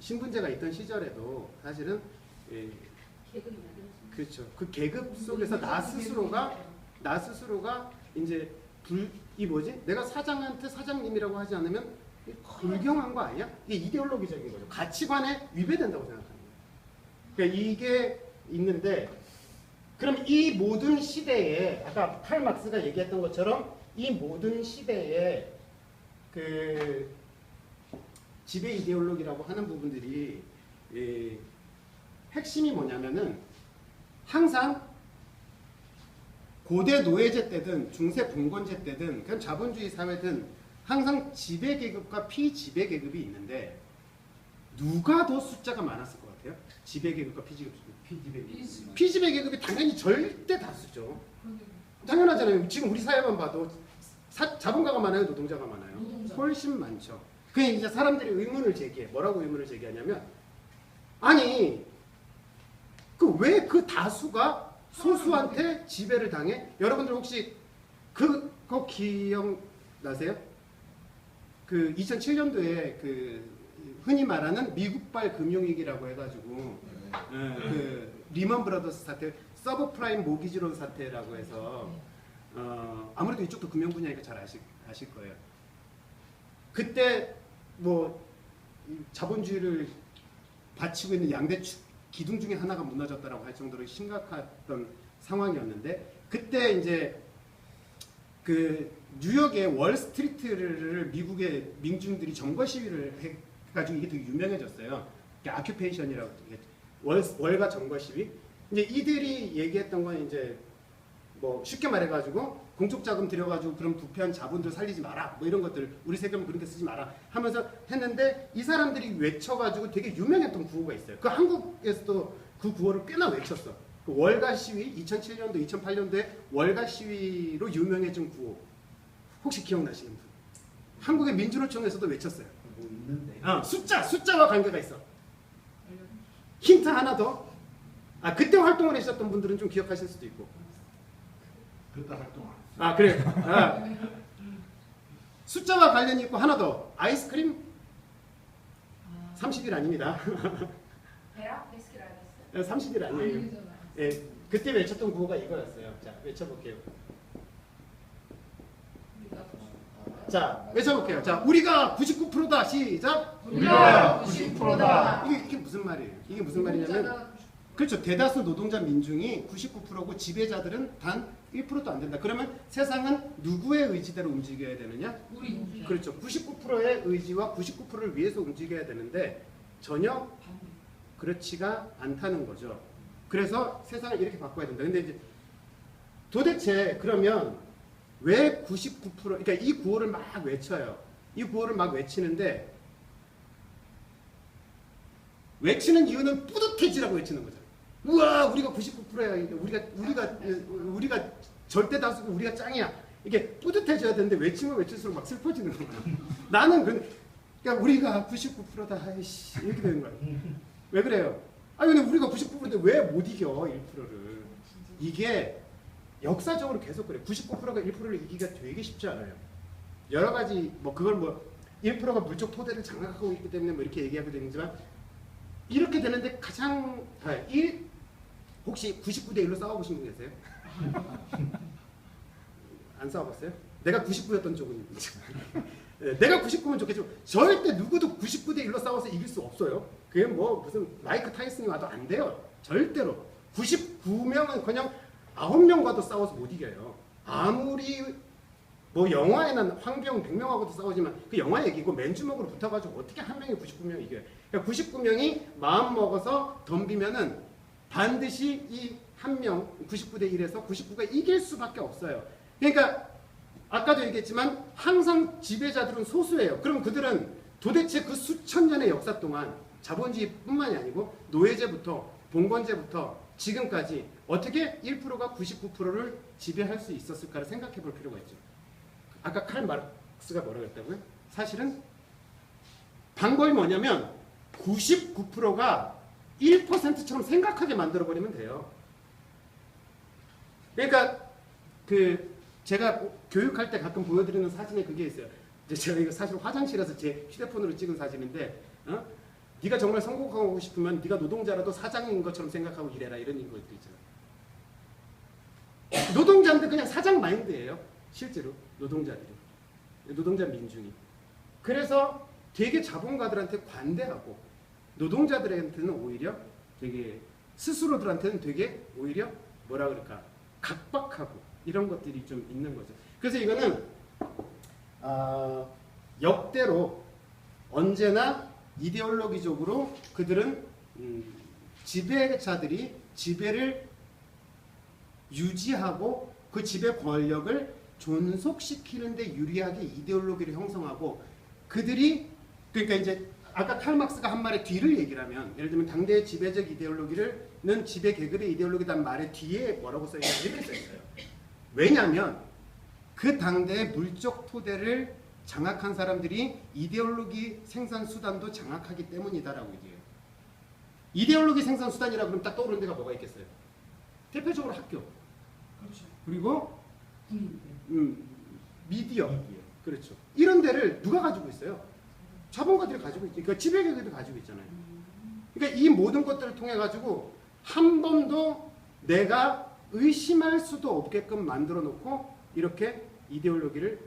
신분제가 있던 시절에도 사실은 계급이 만들어진 그렇죠. 그 계급 속에서 나 스스로가 이제 내가 사장한테 사장님이라고 하지 않으면 불경한 거 아니야? 이게 이데올로기적인 거죠. 가치관에 위배된다고 생각하는 거예요. 그러니까 이게 있는데 그럼 이 모든 시대에 아까 칼 막스가 얘기했던 것처럼 이 모든 시대에 그 지배 이데올로기라고 하는 부분들이 핵심이 뭐냐면은 항상 고대 노예제 때든 중세 봉건제 때든 그냥 자본주의 사회든 항상 지배 계급과 피지배 계급이 있는데 누가 더 숫자가 많았을 것 같아요? 지배 계급과 피지배 계급. 피지배 계급이 당연히 절대 다수죠. 당연하잖아요. 지금 우리 사회만 봐도 자본가가 많아요, 노동자가 많아요. 노동자. 훨씬 많죠. 그냥 이제 사람들이 의문을 제기해. 뭐라고 의문을 제기하냐면 아니 왜 그 다수가 소수한테 지배를 당해? 여러분들 혹시 그거 기억나세요? 그 2007년도에 그 흔히 말하는 미국발 금융위기라고 해가지고 그 리먼 브라더스 사태, 서브프라임 모기지론 사태라고 해서 아무래도 이쪽도 금융 분야니까 잘 아실 거예요. 그때 뭐 자본주의를 바치고 있는 양대 기둥 중에 하나가 무너졌다라고 할 정도로 심각했던 상황이었는데 그때 이제 그 뉴욕의 월스트리트를 미국의 민중들이 점거 시위를 해가지고 이게 되게 유명해졌어요. 아큐페이션이라고 월가 점거 시위. 이제 이들이 얘기했던 건 이제 뭐 쉽게 말해가지고 공적 자금 들여가지고 그런 부패한 자본들 살리지 마라 뭐 이런 것들 우리 세금 그렇게 쓰지 마라 하면서 했는데 이 사람들이 외쳐가지고 되게 유명했던 구호가 있어요. 그 한국에서도 그 구호를 꽤나 외쳤어. 그 월가 시위 2007년도 2008년도에 월가 시위로 유명해진 구호 혹시 기억나시는 분? 한국의 민주노총에서도 외쳤어요. 뭐 있는데. 숫자와 관계가 있어. 힌트 하나 더. 그때 활동을 하셨던 분들은 좀 기억하실 수도 있고. 그때 활동 안 했어. 그래. 숫자와 관련이 있고 하나 더. 아이스크림 30일 아닙니다. 배라? 베스킨 라빈스? 30일 아니에요. 예, 그때 외쳤던 구호가 이거였어요. 자, 외쳐볼게요. 자, 외쳐볼게요. 자, 우리가 99%다. 시작. 우리가 90%다. 이게 무슨 말이에요? 이게 무슨 말이냐면 그렇죠. 대다수 노동자 민중이 99%고 지배자들은 단 1%도 안 된다. 그러면 세상은 누구의 의지대로 움직여야 되느냐? 우리 그렇죠. 99%의 의지와 99%를 위해서 움직여야 되는데 전혀 그렇지가 않다는 거죠. 그래서 세상을 이렇게 바꿔야 된다. 근데 이제 도대체 그러면 왜 99% 그러니까 이 구호를 막 외쳐요. 이 구호를 막 외치는데 외치는 이유는 뿌듯해지라고 외치는 거죠. 우와, 우리가 99%야. 우리가 절대 다수고 우리가 짱이야. 이게 뿌듯해져야 되는데 외치면 외칠수록 막 슬퍼지는 거야. 나는 그러니까 우리가 99%다. 아이씨, 이렇게 되는 거야. 왜 그래요? 근데 우리가 99%인데 왜 못 이겨 1%를? 이게 역사적으로 계속 그래. 99%가 1%를 이기기가 되게 쉽지 않아요. 여러 가지 그걸 1%가 물적 토대를 장악하고 있기 때문에 이렇게 얘기하게 되지만 이렇게 되는데 가장 혹시 99대 1로 싸워보신 분 계세요? 안 싸워봤어요? 내가 99였던 쪽은 내가 99면 좋겠지만 절대 누구도 99대 1로 싸워서 이길 수 없어요. 그게 무슨 마이크 타이슨이 와도 안 돼요. 절대로. 99명은 그냥 9명과도 싸워서 못 이겨요. 아무리 영화에는 황병 100명하고도 싸우지만 그 영화 얘기고 맨주먹으로 붙어가지고 어떻게 한 명이 99명 이겨요. 그러니까 99명이 마음 먹어서 덤비면은 반드시 이 한 명 99대 1에서 99가 이길 수밖에 없어요. 그러니까 아까도 얘기했지만 항상 지배자들은 소수예요. 그럼 그들은 도대체 그 수천 년의 역사 동안 자본주의뿐만이 아니고 노예제부터 봉건제부터 지금까지 어떻게 1%가 99%를 지배할 수 있었을까를 생각해 볼 필요가 있죠. 아까 칼 마르크스가 뭐라고 했다고요? 사실은 방법이 뭐냐면 99%가 1%처럼 생각하게 만들어 버리면 돼요. 그러니까 그 제가 교육할 때 가끔 보여드리는 사진에 그게 있어요. 이제 제가 이거 사실 화장실에서 제 휴대폰으로 찍은 사진인데, 네가 정말 성공하고 싶으면 네가 노동자라도 사장인 것처럼 생각하고 일해라, 이런 것도 있잖아요. 노동자인데 그냥 사장 마인드예요. 실제로 노동자들이, 노동자 민중이. 그래서 되게 자본가들한테 관대하고 노동자들한테는 오히려 되게 스스로들한테는 되게 오히려 뭐라 그럴까, 각박하고 이런 것들이 좀 있는 거죠. 그래서 이거는 역대로 언제나 이데올로기적으로 그들은 지배자들이 지배를 유지하고 그 지배 권력을 존속시키는데 유리하게 이데올로기를 형성하고, 그들이 그러니까 이제 아까 칼막스가 한 말의 뒤를 얘기를 하면, 예를 들면 당대의 지배적 이데올로기는 지배 계급의 이데올로기란 말의 뒤에 뭐라고 써있냐, 이렇게 써있어요. 왜냐하면 그 당대의 물적 토대를 장악한 사람들이 이데올로기 생산 수단도 장악하기 때문이다라고 얘기해요. 이데올로기 생산 수단이라 그러면 딱 떠오르는 데가 뭐가 있겠어요? 대표적으로 학교. 그렇죠. 그리고 군인들. 미디어. 그렇죠. 이런 데를 누가 가지고 있어요? 자본가들이 가지고 있죠. 그러니까 지배계급이 가지고 있잖아요. 그러니까 이 모든 것들을 통해 가지고 한 번도 내가 의심할 수도 없게끔 만들어 놓고 이렇게 이데올로기를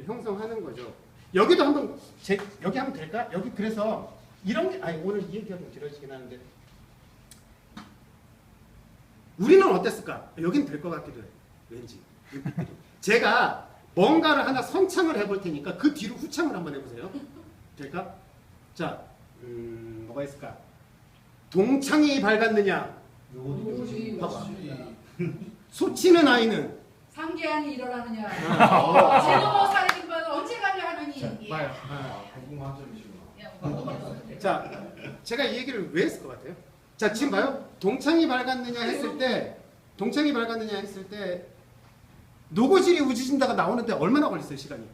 형성하는 거죠. 여기도 한번 여기 하면 될까? 여기 그래서 이런 게 오늘 이 얘기하면 길어지긴 하는데 우리는 어땠을까? 여긴 될 것 같기도 해. 왠지. 제가 뭔가를 하나 선창을 해볼 테니까 그 뒤로 후창을 한번 해보세요. 될까? 자, 뭐가 있을까? 동창이 밝았느냐? 누구지? 봐봐. 소치는 아이는? 상계안이 일어나느냐? 아. 제노모 살인범은 언제 가려 하느니? 봐요. 궁금한 점이시구나. 자, 제가 이 얘기를 왜 했을 것 같아요? 자, 지금 봐요. 동창이 밝았느냐 했을 때 노고질이 우지진다가 나오는데 얼마나 걸렸어요, 시간이?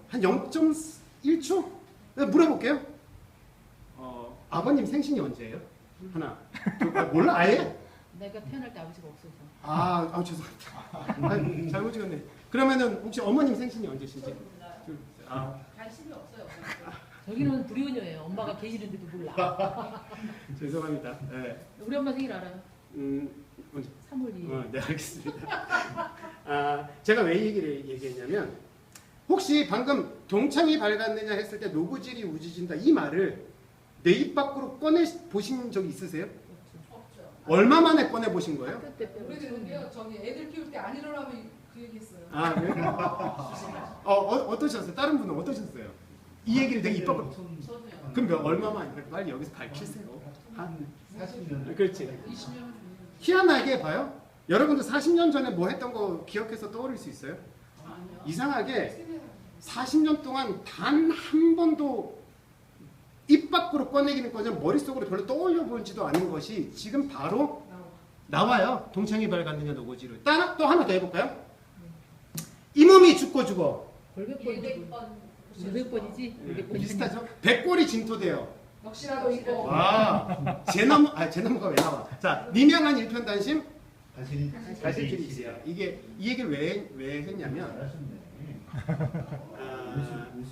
한 0.1초? 물어볼게요. 아버님 생신이 언제예요? 하나. 몰라, 아예? 내가 태어날 때 아버지가 없어서. 죄송합니다. 잘못 찍었네. 그러면은 혹시 어머님 생신이 언제신지? 관심이 없어요. 저기는 불효녀예요. 엄마가 계시는데도 몰라. 죄송합니다. 네. 우리 엄마 생일 알아요? 언제? 3월 2일. 네, 알겠습니다. 제가 왜 얘기했냐면 혹시 방금 동창이 밝았느냐 했을 때 노고질이 우지진다 이 말을 내 입 밖으로 꺼내 보신 적 있으세요? 없죠. 얼마 만에 꺼내 보신 거예요? 학교 때 빼고 우리들은요, 저기 애들 키울 때 안 일어나면 그 얘기했어요. 그래요? 어떠셨어요? 다른 분은 어떠셨어요? 이 얘기를 내 입 밖으로. 저도요. 그럼 얼마만 빨리 여기서 밝히세요. 한 40년. 그렇지. 20년. 희한하게 봐요. 여러분도 40년 전에 뭐 했던 거 기억해서 떠올릴 수 있어요? 아니요. 이상하게 40년 동안 단 한 번도 입 밖으로 꺼내기는커녕 머릿속으로 별로 떠올려 보지도 않은 것이 지금 바로 나와요. 동창이 밝았느냐 노고지를. 또 하나 더 해볼까요? 이 몸이 죽고 죽어. 골백번이지. 500번이지? 비슷하죠? 백골이 진토되어. 넋이라도 있고. 제나무가 왜 나와? 자, 미명한 일편단심 가실 길이 있어요. 있어요. 이 얘기를 왜 했냐면 잘하셨네.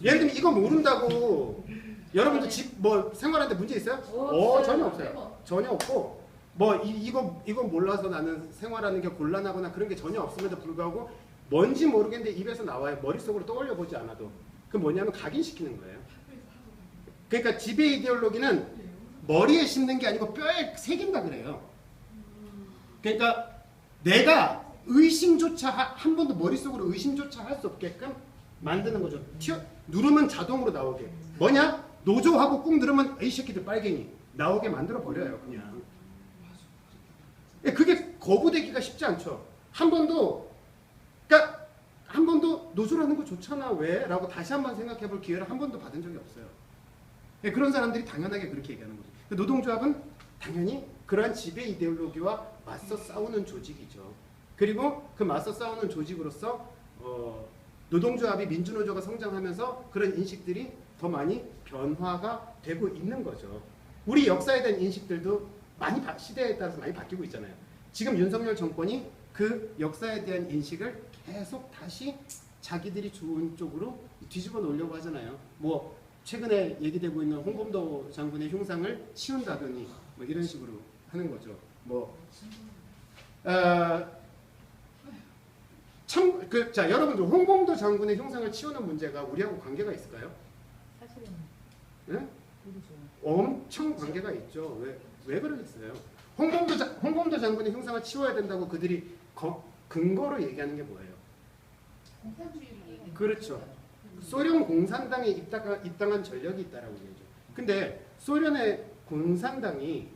예를 들면 이거 모른다고 여러분도 집 뭐 생활하는데 문제 있어요? 전혀 없어요. 전혀 없고 이거 몰라서 나는 생활하는 게 곤란하거나 그런 게 전혀 없음에도 불구하고 뭔지 모르겠는데 입에서 나와요. 머릿속으로 떠올려 보지 않아도. 그 뭐냐면 각인시키는 거예요. 그러니까 지배 이데올로기는 머리에 심는 게 아니고 뼈에 새긴다 그래요. 그러니까 내가 의심조차 한 번도 머릿속으로 의심조차 할 수 없게끔 만드는 거죠. 누르면 자동으로 나오게. 뭐냐? 노조하고 꾹 누르면 이 새끼들 빨갱이 나오게 만들어 버려요, 그냥. 그게 거부되기가 쉽지 않죠. 한 번도 노조라는 거 좋잖아, 왜? 라고 다시 한번 생각해 볼 기회를 한 번도 받은 적이 없어요. 그런 사람들이 당연하게 그렇게 얘기하는 거죠. 노동조합은 당연히 그러한 지배 이데올로기와 맞서 싸우는 조직이죠. 그리고 그 맞서 싸우는 조직으로서 노동조합이 민주노조가 성장하면서 그런 인식들이 더 많이 변화가 되고 있는 거죠. 우리 역사에 대한 인식들도 시대에 따라서 많이 바뀌고 있잖아요. 지금 윤석열 정권이 그 역사에 대한 인식을 계속 다시 자기들이 좋은 쪽으로 뒤집어 놓으려고 하잖아요. 뭐 최근에 얘기되고 있는 홍범도 장군의 흉상을 치운다더니 뭐 이런 식으로 하는 거죠. 뭐 자, 여러분들 홍범도 장군의 흉상을 치우는 문제가 우리하고 관계가 있을까요? 사실은 네? 모르죠. 엄청 관계가 있죠. 왜 그러겠어요? 홍범도 장군의 흉상을 치워야 된다고 그들이 근거로 얘기하는 게 뭐예요? 공산주의를 얘기하는 그렇죠. 거죠. 소련 공산당에 입당한 전력이 있다라고 얘기죠. 근데 소련의 공산당이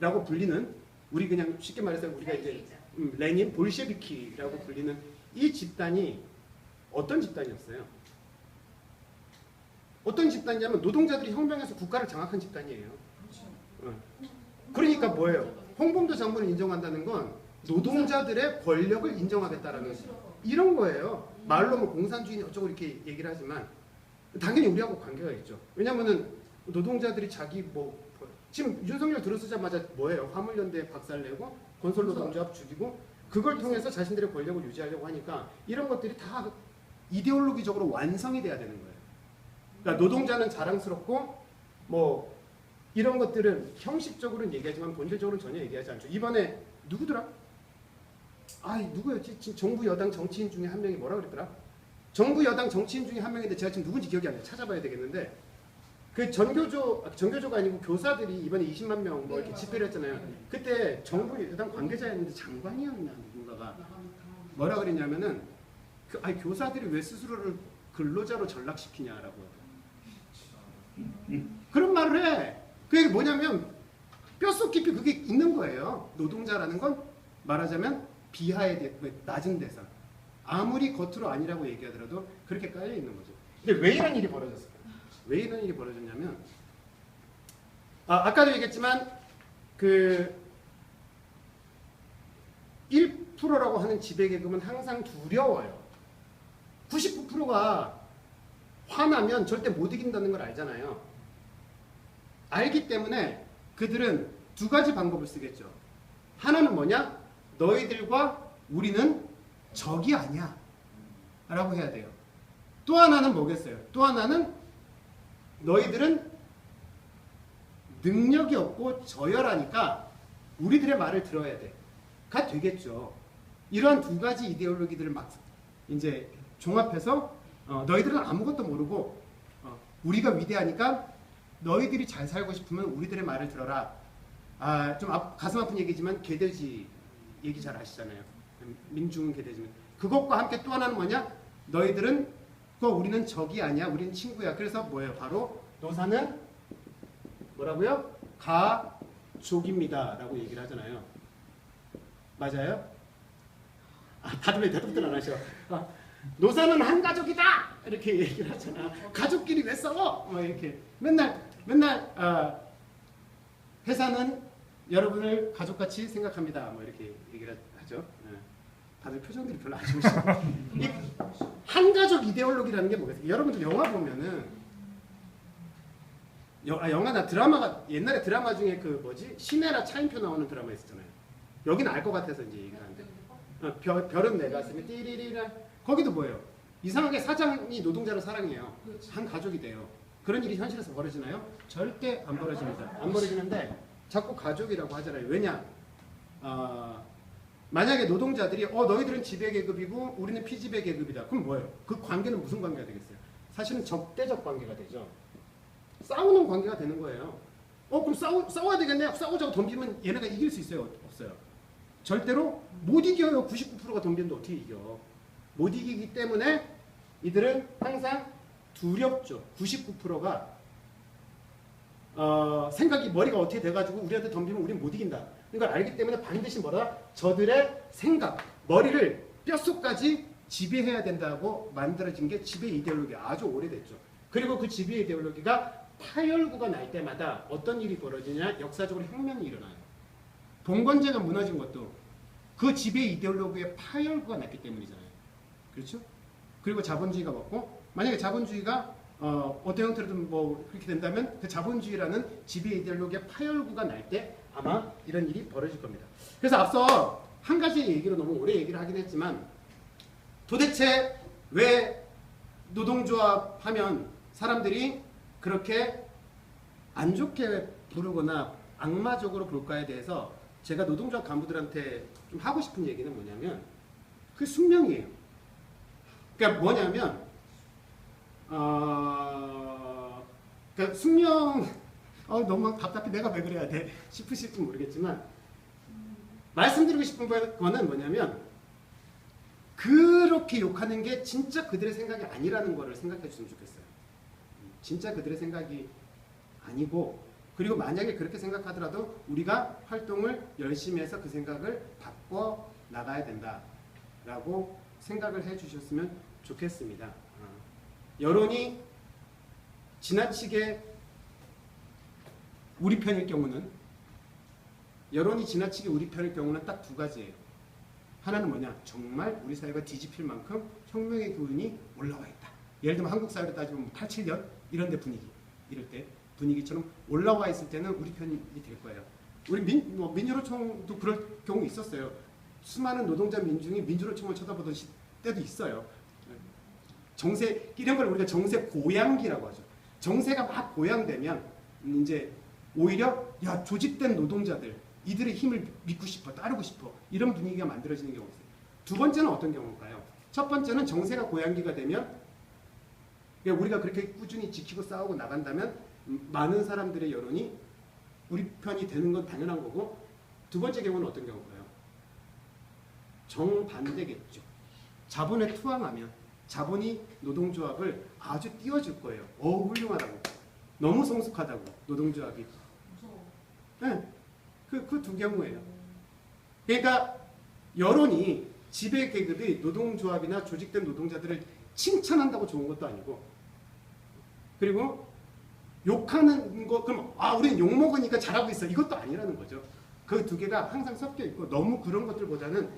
라고 불리는 우리 그냥 쉽게 말해서 우리가 이제 레닌 볼셰비키라고 불리는 이 집단이 어떤 집단이었어요? 어떤 집단이냐면 노동자들이 혁명해서 국가를 장악한 집단이에요. 그러니까 뭐예요? 홍범도 장군을 인정한다는 건 노동자들의 권력을 인정하겠다라는 이런 거예요. 말로 뭐 공산주의 어쩌고 이렇게 얘기를 하지만 당연히 우리하고 관계가 있죠. 왜냐면은 노동자들이 자기 지금 윤석열 들어서자마자 뭐예요? 화물연대 박살내고 건설노동조합 죽이고 그걸 통해서 자신들의 권력을 유지하려고 하니까 이런 것들이 다 이데올로기적으로 완성이 돼야 되는 거예요. 그러니까 노동자는 자랑스럽고 뭐 이런 것들은 형식적으로는 얘기하지만 본질적으로는 전혀 얘기하지 않죠. 이번에 누구더라? 누구였지? 지금 정부 여당 정치인 중에 한 명이 뭐라 그랬더라? 정부 여당 정치인 중에 한 명인데 제가 지금 누군지 기억이 안 나요. 찾아봐야 되겠는데 그 전교조가 아니고 교사들이 이번에 20만 명 뭐 이렇게 집회를 했잖아요. 그때 정부 여당 관계자였는데 장관이었나 누군가가 뭐라 그랬냐면은 교사들이 왜 스스로를 근로자로 전락시키냐라고 그런 말을 해. 그게 뭐냐면 뼛속 깊이 그게 있는 거예요. 노동자라는 건 말하자면 비하에 낮은 대상. 아무리 겉으로 아니라고 얘기하더라도 그렇게 깔려 있는 거죠. 근데 왜 이런 일이 벌어졌을까요? 왜 이런 일이 벌어졌냐면 아까도 얘기했지만 그 1%라고 하는 지배계급은 항상 두려워요. 99%가 화나면 절대 못 이긴다는 걸 알잖아요. 알기 때문에 그들은 두 가지 방법을 쓰겠죠. 하나는 뭐냐? 너희들과 우리는 적이 아니야 라고 해야 돼요. 또 하나는 뭐겠어요? 또 하나는 너희들은 능력이 없고 저열하니까 우리들의 말을 들어야 돼. 가 되겠죠. 이러한 두 가지 이데올로기들을 막 이제 종합해서 너희들은 아무것도 모르고 우리가 위대하니까 너희들이 잘 살고 싶으면 우리들의 말을 들어라. 좀 가슴 아픈 얘기지만 개돼지 얘기 잘 아시잖아요. 민중은 개돼지면. 그것과 함께 또 하나는 뭐냐? 너희들은 우리는 적이 아니야. 우리는 친구야. 그래서 뭐예요? 바로 노사는 뭐라고요? 가족입니다. 라고 얘기를 하잖아요. 맞아요? 다들 왜 대답들 안 하셔? 노사는 한 가족이다! 이렇게 얘기를 하잖아. 가족끼리 왜 싸워? 이렇게. 맨날, 회사는 여러분을 가족같이 생각합니다. 뭐 이렇게 얘기를 하죠. 다들 표정들이 별로 안 좋으시죠. 한가족 이데올로기라는 게 뭐겠어요? 여러분들 영화 보면은 영화나 드라마가 옛날에 드라마 중에 그 뭐지? 시네라 차인표 나오는 드라마 있었잖아요. 여기는 알 것 같아서 이제 얘기를 하는데 별은 내 가슴에 띠리리라 거기도 뭐예요? 이상하게 사장이 노동자를 사랑해요. 한 가족이 돼요. 그런 일이 현실에서 벌어지나요? 절대 안 벌어집니다. 안 벌어지는데 자꾸 가족이라고 하잖아요. 왜냐? 만약에 노동자들이 너희들은 지배계급이고 우리는 피지배계급이다. 그럼 뭐예요? 그 관계는 무슨 관계가 되겠어요? 사실은 적대적 관계가 되죠. 싸우는 관계가 되는 거예요. 그럼 싸워야 되겠네. 싸우자고 덤비면 얘네가 이길 수 있어요? 없어요? 절대로 못 이겨요. 99%가 덤비는데 어떻게 이겨? 못 이기기 때문에 이들은 항상 두렵죠. 99%가 생각이 머리가 어떻게 돼가지고 우리한테 덤비면 우리는 못 이긴다. 이걸 알기 때문에 반드시 뭐라? 저들의 생각, 머리를 뼛속까지 지배해야 된다고 만들어진 게 지배 이데올로기 아주 오래됐죠. 그리고 그 지배 이데올로기가 파열구가 날 때마다 어떤 일이 벌어지냐? 역사적으로 혁명이 일어나요. 봉건제가 무너진 것도 그 지배 이데올로기의 파열구가 났기 때문이잖아요. 그렇죠? 그리고 자본주의가 먹고 만약에 자본주의가 어떤 형태로든 뭐 그렇게 된다면 그 자본주의라는 지배 이데올로기의 파열구가 날 때 아마 이런 일이 벌어질 겁니다. 그래서 앞서 한 가지 얘기로 너무 오래 얘기를 하긴 했지만 도대체 왜 노동조합 하면 사람들이 그렇게 안 좋게 부르거나 악마적으로 볼까에 대해서 제가 노동조합 간부들한테 좀 하고 싶은 얘기는 뭐냐면 그 숙명이에요. 그러니까 뭐냐면 그러니까 숙명 너무 답답해 내가 왜 그래야 돼 싶으실지 모르겠지만 말씀드리고 싶은 거는 뭐냐면 그렇게 욕하는 게 진짜 그들의 생각이 아니라는 거를 생각해 주시면 좋겠어요. 진짜 그들의 생각이 아니고 그리고 만약에 그렇게 생각하더라도 우리가 활동을 열심히 해서 그 생각을 바꿔 나가야 된다라고 생각을 해 주셨으면 좋겠습니다. 여론이 지나치게 우리 편일 경우는 딱 두 가지예요. 하나는 뭐냐? 정말 우리 사회가 뒤집힐 만큼 혁명의 기운이 올라와 있다. 예를 들면 한국 사회로 따지면 87년 이런 데 이럴 때 분위기처럼 올라와 있을 때는 우리 편이 될 거예요. 우리 민주노총도 그럴 경우 있었어요. 수많은 노동자 민중이 민주노총을 쳐다보던 때도 있어요. 정세 이런 걸 우리가 정세 고양기라고 하죠. 정세가 막 고양되면 이제 오히려 야 조직된 노동자들 이들의 힘을 믿고 싶어 따르고 싶어 이런 분위기가 만들어지는 경우가 있어요. 두 번째는 어떤 경우일까요? 첫 번째는 정세가 고양기가 되면 우리가 그렇게 꾸준히 지키고 싸우고 나간다면 많은 사람들의 여론이 우리 편이 되는 건 당연한 거고 두 번째 경우는 어떤 경우일까요? 정반대겠죠. 자본에 투항하면 자본이 노동조합을 아주 띄워줄 거예요. 훌륭하다고. 너무 성숙하다고 노동조합이. 무서워. 네. 그 두 경우예요. 그러니까 여론이 지배 계급이 노동조합이나 조직된 노동자들을 칭찬한다고 좋은 것도 아니고 그리고 욕하는 거 그럼 우리는 욕먹으니까 잘하고 있어 이것도 아니라는 거죠. 그 두 개가 항상 섞여 있고 너무 그런 것들보다는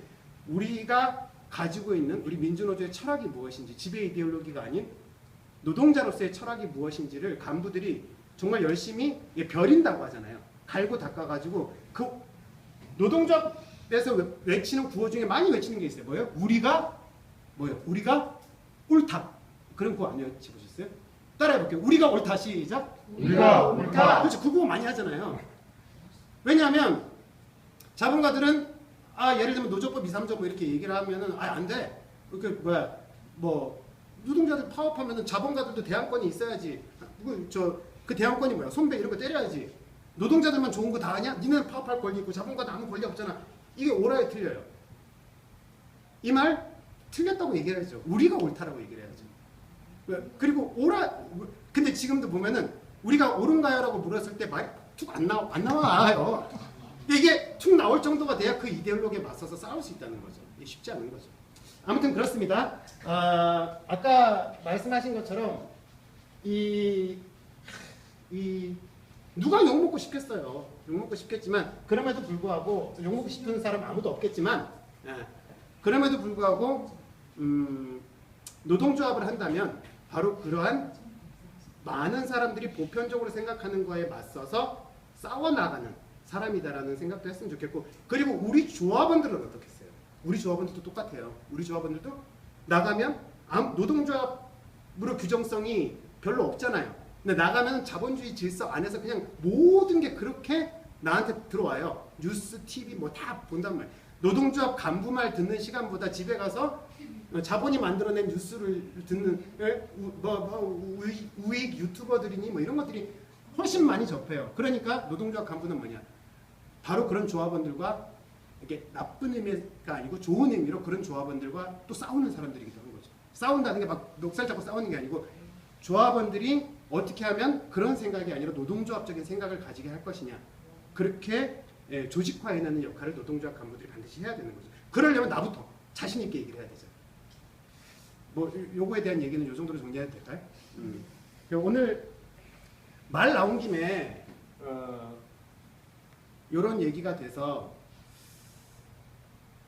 우리가 가지고 있는 우리 민주노조의 철학이 무엇인지 지배 이데올로기가 아닌 노동자로서의 철학이 무엇인지를 간부들이 정말 열심히 벼린다고 하잖아요. 갈고 닦아가지고 그 노동조합에서 외치는 구호 중에 많이 외치는 게 있어요. 뭐예요? 우리가 옳다. 그런 구호 안 외쳐보셨어요? 따라해볼게요. 우리가 옳다. 시작. 우리가 옳다. 그렇죠. 그 구호 많이 하잖아요. 왜냐하면 자본가들은 예를 들면 노조법 2, 3조 뭐 이렇게 얘기를 하면은 안 돼. 노동자들 파업하면은 자본가들도 대항권이 있어야지. 그 대항권이 뭐야? 손배 이런 거 때려야지. 노동자들만 좋은 거 다 하냐? 니네는 파업할 권리 있고 자본가도 아무 권리 없잖아. 이게 옳아요, 틀려요? 이 말 틀렸다고 얘기해야죠. 우리가 옳다라고 얘기를 해야죠. 그리고 근데 지금도 보면은 우리가 옳은가요라고 물었을 때 말이 툭 안 나와요. 이게 툭 나올 정도가 돼야 그 이데올로기에 맞서서 싸울 수 있다는 거죠. 이게 쉽지 않은 거죠. 아무튼 그렇습니다. 아까 말씀하신 것처럼 누가 욕먹고 싶겠어요. 욕먹고 싶겠지만 그럼에도 불구하고 욕먹고 싶은 사람 아무도 없겠지만 그럼에도 불구하고 노동조합을 한다면 바로 그러한 많은 사람들이 보편적으로 생각하는 거에 맞서서 싸워나가는 사람이다라는 생각도 했으면 좋겠고 그리고 우리 조합원들은 어떻겠어요? 우리 조합원들도 똑같아요. 우리 조합원들도 나가면 노동조합으로 규정성이 별로 없잖아요. 근데 나가면 자본주의 질서 안에서 그냥 모든 게 그렇게 나한테 들어와요. 뉴스, TV 뭐 다 본단 말이에요. 노동조합 간부 말 듣는 시간보다 집에 가서 자본이 만들어낸 뉴스를 듣는 우익 유튜버들이니 뭐 이런 것들이 훨씬 많이 접해요. 그러니까 노동조합 간부는 뭐냐? 바로 그런 조합원들과 이렇게 나쁜 의미가 아니고 좋은 의미로 그런 조합원들과 또 싸우는 사람들이기도 한 거죠. 싸운다는 게 막 멱살 잡고 싸우는 게 아니고 조합원들이 어떻게 하면 그런 생각이 아니라 노동조합적인 생각을 가지게 할 것이냐. 그렇게 조직화해내는 역할을 노동조합 간부들이 반드시 해야 되는 거죠. 그러려면 나부터 자신 있게 얘기를 해야 되죠. 요거에 대한 얘기는 요 정도로 정리해도 될까요? 오늘 말 나온 김에 요런 얘기가 돼서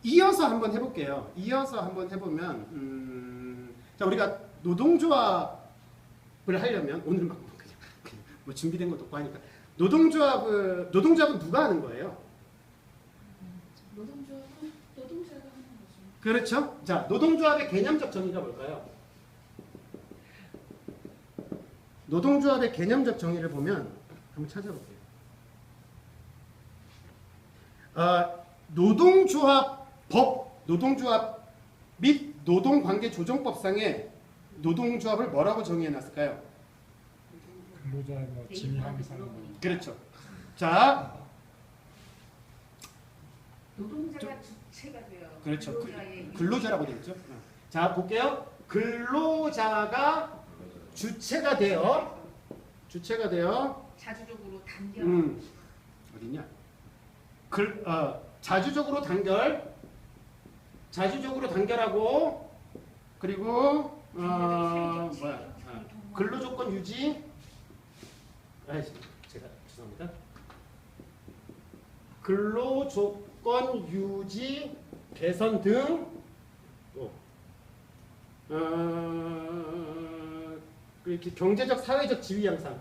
이어서 한번 해볼게요. 이어서 한번 해보면 자 우리가 노동조합 하려면 오늘은 막 그냥 뭐 준비된 것도 없고 하니까 노동조합은 누가 하는 거예요? 노동조합은 노동자가 하는 거죠. 그렇죠? 자, 노동조합의 개념적 정의가 뭘까요? 노동조합의 개념적 정의를 보면 한번 찾아볼게요. 노동조합 및 노동관계조정법상에 노동조합을 뭐라고 정의해놨을까요? 근로자의 뭐 진위 항상 그렇죠. 자, 노동자가 주체가 되어 그렇죠. 근로자의 근로자라고 되어 있죠. 자, 볼게요. 근로자가 주체가 되어 자주적으로 단결 어디냐? 자주적으로 단결하고 그리고 근로조건 유지. 제가 죄송합니다. 근로조건 유지 개선 등 이렇게 경제적 사회적 지위 향상,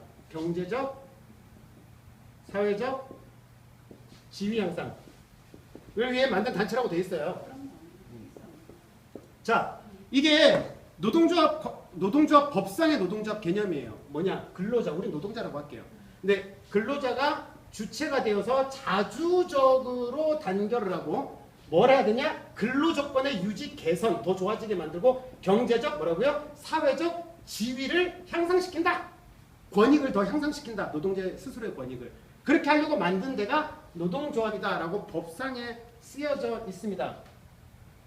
지위 향상을 위해 만든 단체라고 되어 있어요. 자, 이게 노동조합 법상의 노동조합 개념이에요. 뭐냐? 근로자, 우린 노동자라고 할게요. 근데 근로자가 주체가 되어서 자주적으로 단결을 하고 뭘 해야 되냐? 근로조건의 유지 개선, 더 좋아지게 만들고 경제적 뭐라고요? 사회적 지위를 향상시킨다. 권익을 더 향상시킨다. 노동자 스스로의 권익을. 그렇게 하려고 만든 데가 노동조합이다라고 법상에 쓰여져 있습니다.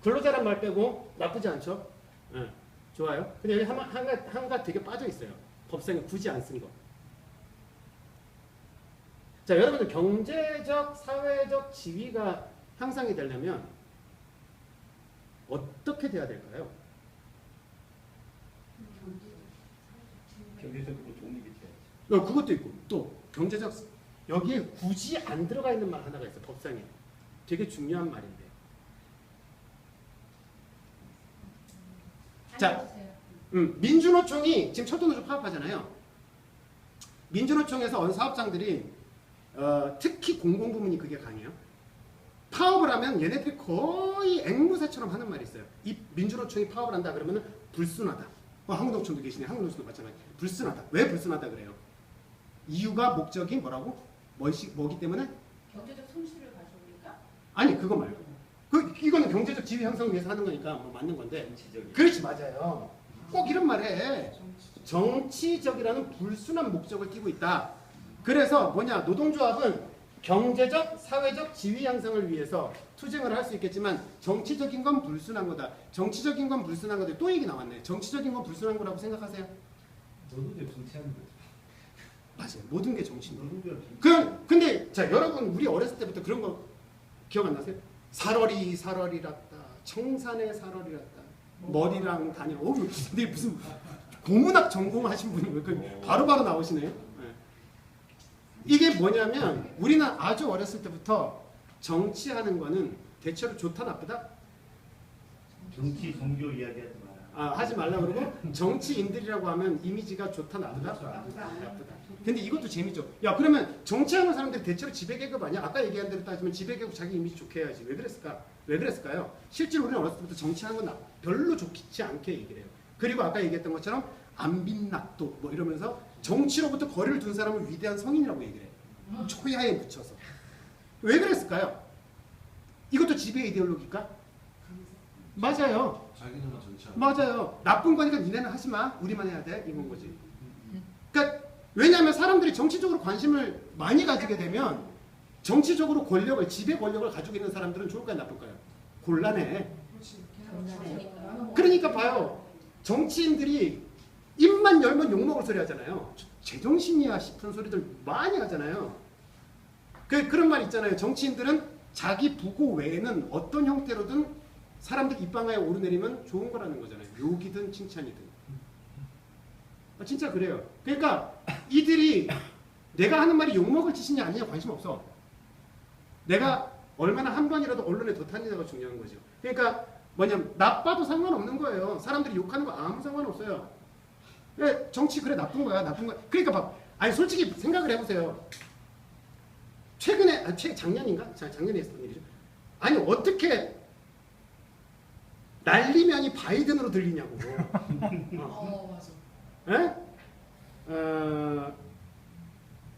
근로자란 말 빼고 나쁘지 않죠? 네, 좋아요. 근데 여기 한가 되게 빠져 있어요. 법상에 굳이 안 쓴 거. 자, 여러분들 경제적, 사회적 지위가 향상이 되려면 어떻게 돼야 될까요? 경제적으로 독립이 돼야죠. 그것도 있고 또 경제적 여기에 굳이 안 들어가 있는 말 하나가 있어요. 법상에. 되게 중요한 말인데. 자, 민주노총이 지금 철도노조 파업하잖아요. 민주노총에서 어느 사업장들이 특히 공공부문이 그게 강해요. 파업을 하면 얘네들이 거의 앵무새처럼 하는 말이 있어요. 이 민주노총이 파업을 한다 그러면 불순하다. 한국노총도 계시네. 한국노총도 마찬가지. 불순하다. 왜 불순하다 그래요? 이유가 목적이 뭐라고? 뭐기 때문에? 경제적 손실을 가져오니까 아니 그거 말고. 이거는 경제적 지위 향상을 위해서 하는 거니까 뭐 맞는 건데. 정치적인. 그렇지 맞아요. 꼭 이런 말 해. 정치적이라는 불순한 목적을 띠고 있다. 그래서 뭐냐 노동조합은 경제적, 사회적 지위 향상을 위해서 투쟁을 할 수 있겠지만 정치적인 건 불순한 거다. 정치적인 건 불순한 거다. 또 얘기 나왔네. 정치적인 건 불순한 거라고 생각하세요? 노동자 정치하는 거죠. 맞아요. 모든 게 정치입니다. 노동자 근데 자 여러분 우리 어렸을 때부터 그런 거 기억 안 나세요? 살얼이랐다. 청산의 살얼이랐다. 머리랑 다녀. 근데 무슨 고문학 전공하신 분이 바로바로 나오시네요. 이게 뭐냐면 우리는 아주 어렸을 때부터 정치하는 거는 대체로 좋다 나쁘다? 정치 종교 이야기하지 마라. 하지 말라 그러고 정치인들이라고 하면 이미지가 좋다 나쁘다? 나쁘다. 근데 이것도 재미죠. 야 그러면 정치하는 사람들이 대체로 지배계급 아니야? 아까 얘기한 대로 따지면 지배계급 자기 이미지 좋게 해야지. 왜 그랬을까요? 실제로 우리는 어렸을 때부터 정치하는 건 별로 좋지 않게 얘기를 해요. 그리고 아까 얘기했던 것처럼 안빈낙도 뭐 이러면서 정치로부터 거리를 둔 사람을 위대한 성인이라고 얘기를 해요. 초야에 붙여서. 왜 그랬을까요? 이것도 지배 이데올로기일까? 맞아요. 자기는 전체 맞아요. 나쁜 거니까 니네는 하지 마. 우리만 해야 돼. 이건 거지. 그러니까 왜냐하면 사람들이 정치적으로 관심을 많이 가지게 되면 정치적으로 권력을 지배 권력을 가지고 있는 사람들은 좋을까요, 나쁠까요? 곤란해. 그러니까 봐요. 정치인들이 입만 열면 욕먹을 소리 하잖아요. 제정신이야 싶은 소리들 많이 하잖아요. 그런 말 있잖아요. 정치인들은 자기 부고 외에는 어떤 형태로든 사람들 입방아에 오르내리면 좋은 거라는 거잖아요. 욕이든 칭찬이든. 진짜 그래요. 그러니까 이들이 내가 하는 말이 욕먹을 짓이냐 아니냐 관심 없어. 내가 얼마나 한 번이라도 언론에 더 타느냐가 중요한 거죠. 그러니까 뭐냐면 나빠도 상관없는 거예요. 사람들이 욕하는 거 아무 상관없어요. 그래, 정치 그래 나쁜 거야, 나쁜 거야. 그러니까 막 아니 솔직히 생각을 해보세요. 최근에 작년인가? 작년에 있었던 일이죠. 아니 어떻게 난리면이 바이든으로 들리냐고. 맞아. 에?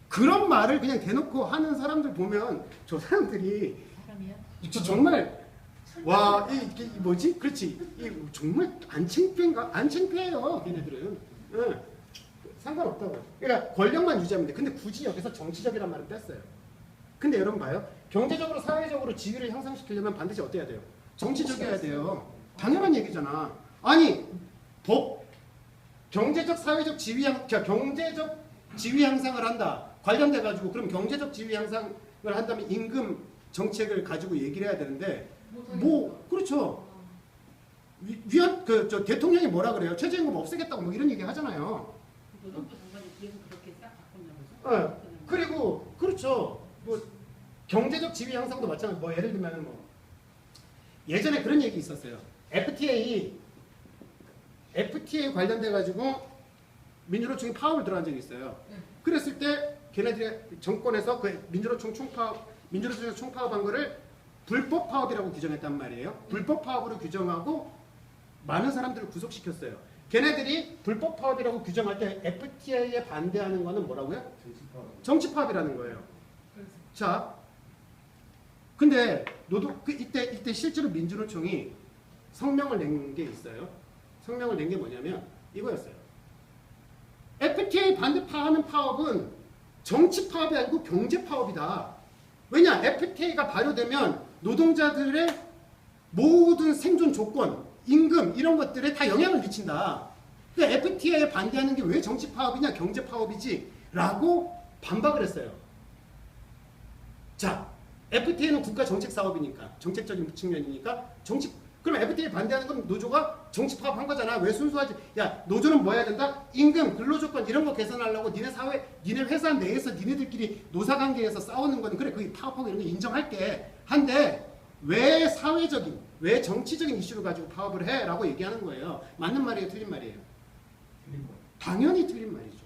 그런 말을 그냥 대놓고 하는 사람들 보면 저 사람들이 사람이야? 정말 와, 이 뭐지? 그렇지. 이 정말 안 창피한가? 안 창피해요, 걔네들은. 응. 상관없다고. 그러니까 권력만 유지하면 돼. 근데 굳이 여기서 정치적이란 말을 뺐어요. 근데 여러분 봐요. 경제적으로, 사회적으로 지위를 향상시키려면 반드시 어때야 돼요? 정치적이어야 돼요. 당연한 얘기잖아. 아니, 경제적, 사회적 경제적 지위 향상을 한다. 관련돼 가지고 그럼 경제적 지위 향상을 한다면 임금 정책을 가지고 얘기를 해야 되는데 뭐 그렇죠. 저 대통령이 뭐라 그래요? 최저임금 없애겠다고 뭐 이런 얘기 하잖아요. 노동부 장관이 뒤에서 그렇게 싹 바꿨나 보죠? 그리고 그렇죠. 뭐 경제적 지위 향상도 마찬가지. 뭐 예를 들면 뭐 예전에 그런 얘기 있었어요. FTA 관련돼 가지고 민주노총이 파업을 들어간 적이 있어요. 그랬을 때 걔네들의 정권에서 그 민주노총 총파업한 거를 불법 파업이라고 규정했단 말이에요. 불법 파업으로 규정하고 많은 사람들을 구속시켰어요. 걔네들이 불법 파업이라고 규정할 때 FTA에 반대하는 거는 뭐라고요? 정치 파업이라는 거예요. 자, 근데 이때 실제로 민주노총이 성명을 낸 게 있어요. 성명을 낸 게 뭐냐면 이거였어요. FTA 반대파하는 파업은 정치 파업이 아니고 경제 파업이다. 왜냐? FTA가 발효되면 노동자들의 모든 생존 조건, 임금 이런 것들에 다 영향을 미친다. 그러니까 FTA에 반대하는 게 왜 정치 파업이냐? 경제 파업이지? 라고 반박을 했어요. 자, FTA는 국가 정책 사업이니까, 정책적인 측면이니까 그럼 FTA 반대하는 건 노조가 정치 파업한 거잖아. 왜 순수하지? 야, 노조는 뭐 해야 된다? 임금, 근로조건 이런 거 개선하려고 니네 회사 내에서 니네들끼리 노사관계에서 싸우는 거는 그래, 그 파업하고 이런 거 인정할게. 한데 왜 사회적인, 왜 정치적인 이슈를 가지고 파업을 해? 라고 얘기하는 거예요. 맞는 말이에요? 틀린 말이에요? 당연히 틀린 말이죠.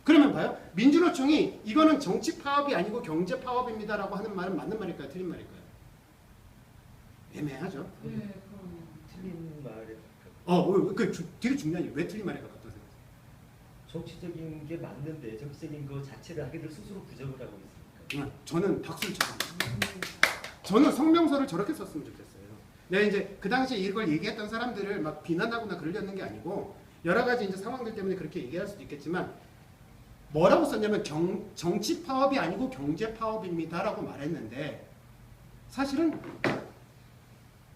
그러면 봐요. 민주노총이 이거는 정치 파업이 아니고 경제 파업입니다 라고 하는 말은 맞는 말일까요? 틀린 말일까요? 애매하죠. 틀린 말에 되게 중요한 얘기. 왜 틀린 말에 가깝다고 생각하세요? 정치적인 게 맞는데 정치적인 거 자체를 하기를 스스로 부정을 하고 있으니까. 저는 박수를 쳤습니다. 저는 성명서를 저렇게 썼으면 좋겠어요. 내가 이제 그 당시에 이걸 얘기했던 사람들을 막 비난하거나 그러려는 게 아니고 여러 가지 이제 상황들 때문에 그렇게 얘기할 수도 있겠지만 뭐라고 썼냐면 정치 파업이 아니고 경제 파업입니다라고 말했는데 사실은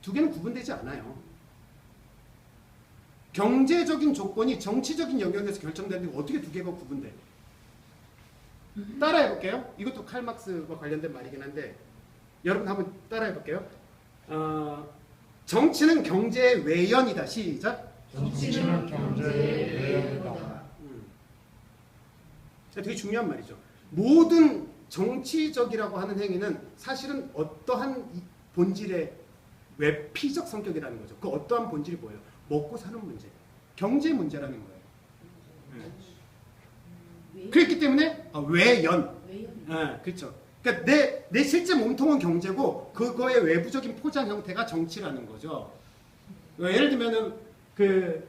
두 개는 구분되지 않아요. 경제적인 조건이 정치적인 영역에서 결정되는데 어떻게 두 개가 구분돼? 따라해 볼게요. 이것도 칼막스와 관련된 말이긴 한데 여러분 한번 따라해 볼게요. 정치는 경제의 외연이다. 시작. 정치는 경제의 외연이다. 되게 중요한 말이죠. 모든 정치적이라고 하는 행위는 사실은 어떠한 본질의 외피적 성격이라는 거죠. 그 어떠한 본질이 뭐예요? 먹고 사는 문제, 경제 문제라는 거예요. 그렇기 때문에 외연. 그렇죠. 그러니까 내 실제 몸통은 경제고 그거의 외부적인 포장 형태가 정치라는 거죠. 예를 들면은 그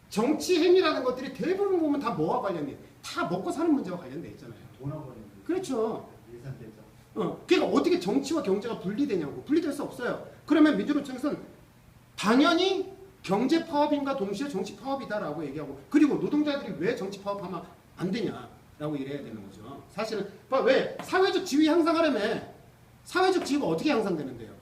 정치 행위라는 것들이 대부분 보면 다 뭐와 관련돼? 다 먹고 사는 문제와 관련돼 있잖아요. 돈하고 관련된 그렇죠. 예산대죠. 그러니까 어떻게 정치와 경제가 분리되냐고. 분리될 수 없어요. 그러면 민주노총에서는 당연히 경제 파업인가 동시에 정치 파업이다라고 얘기하고 그리고 노동자들이 왜 정치 파업하면 안 되냐라고 이래야 되는 거죠. 사실은 왜 사회적 지위 향상하려면 사회적 지위가 어떻게 향상되는데요?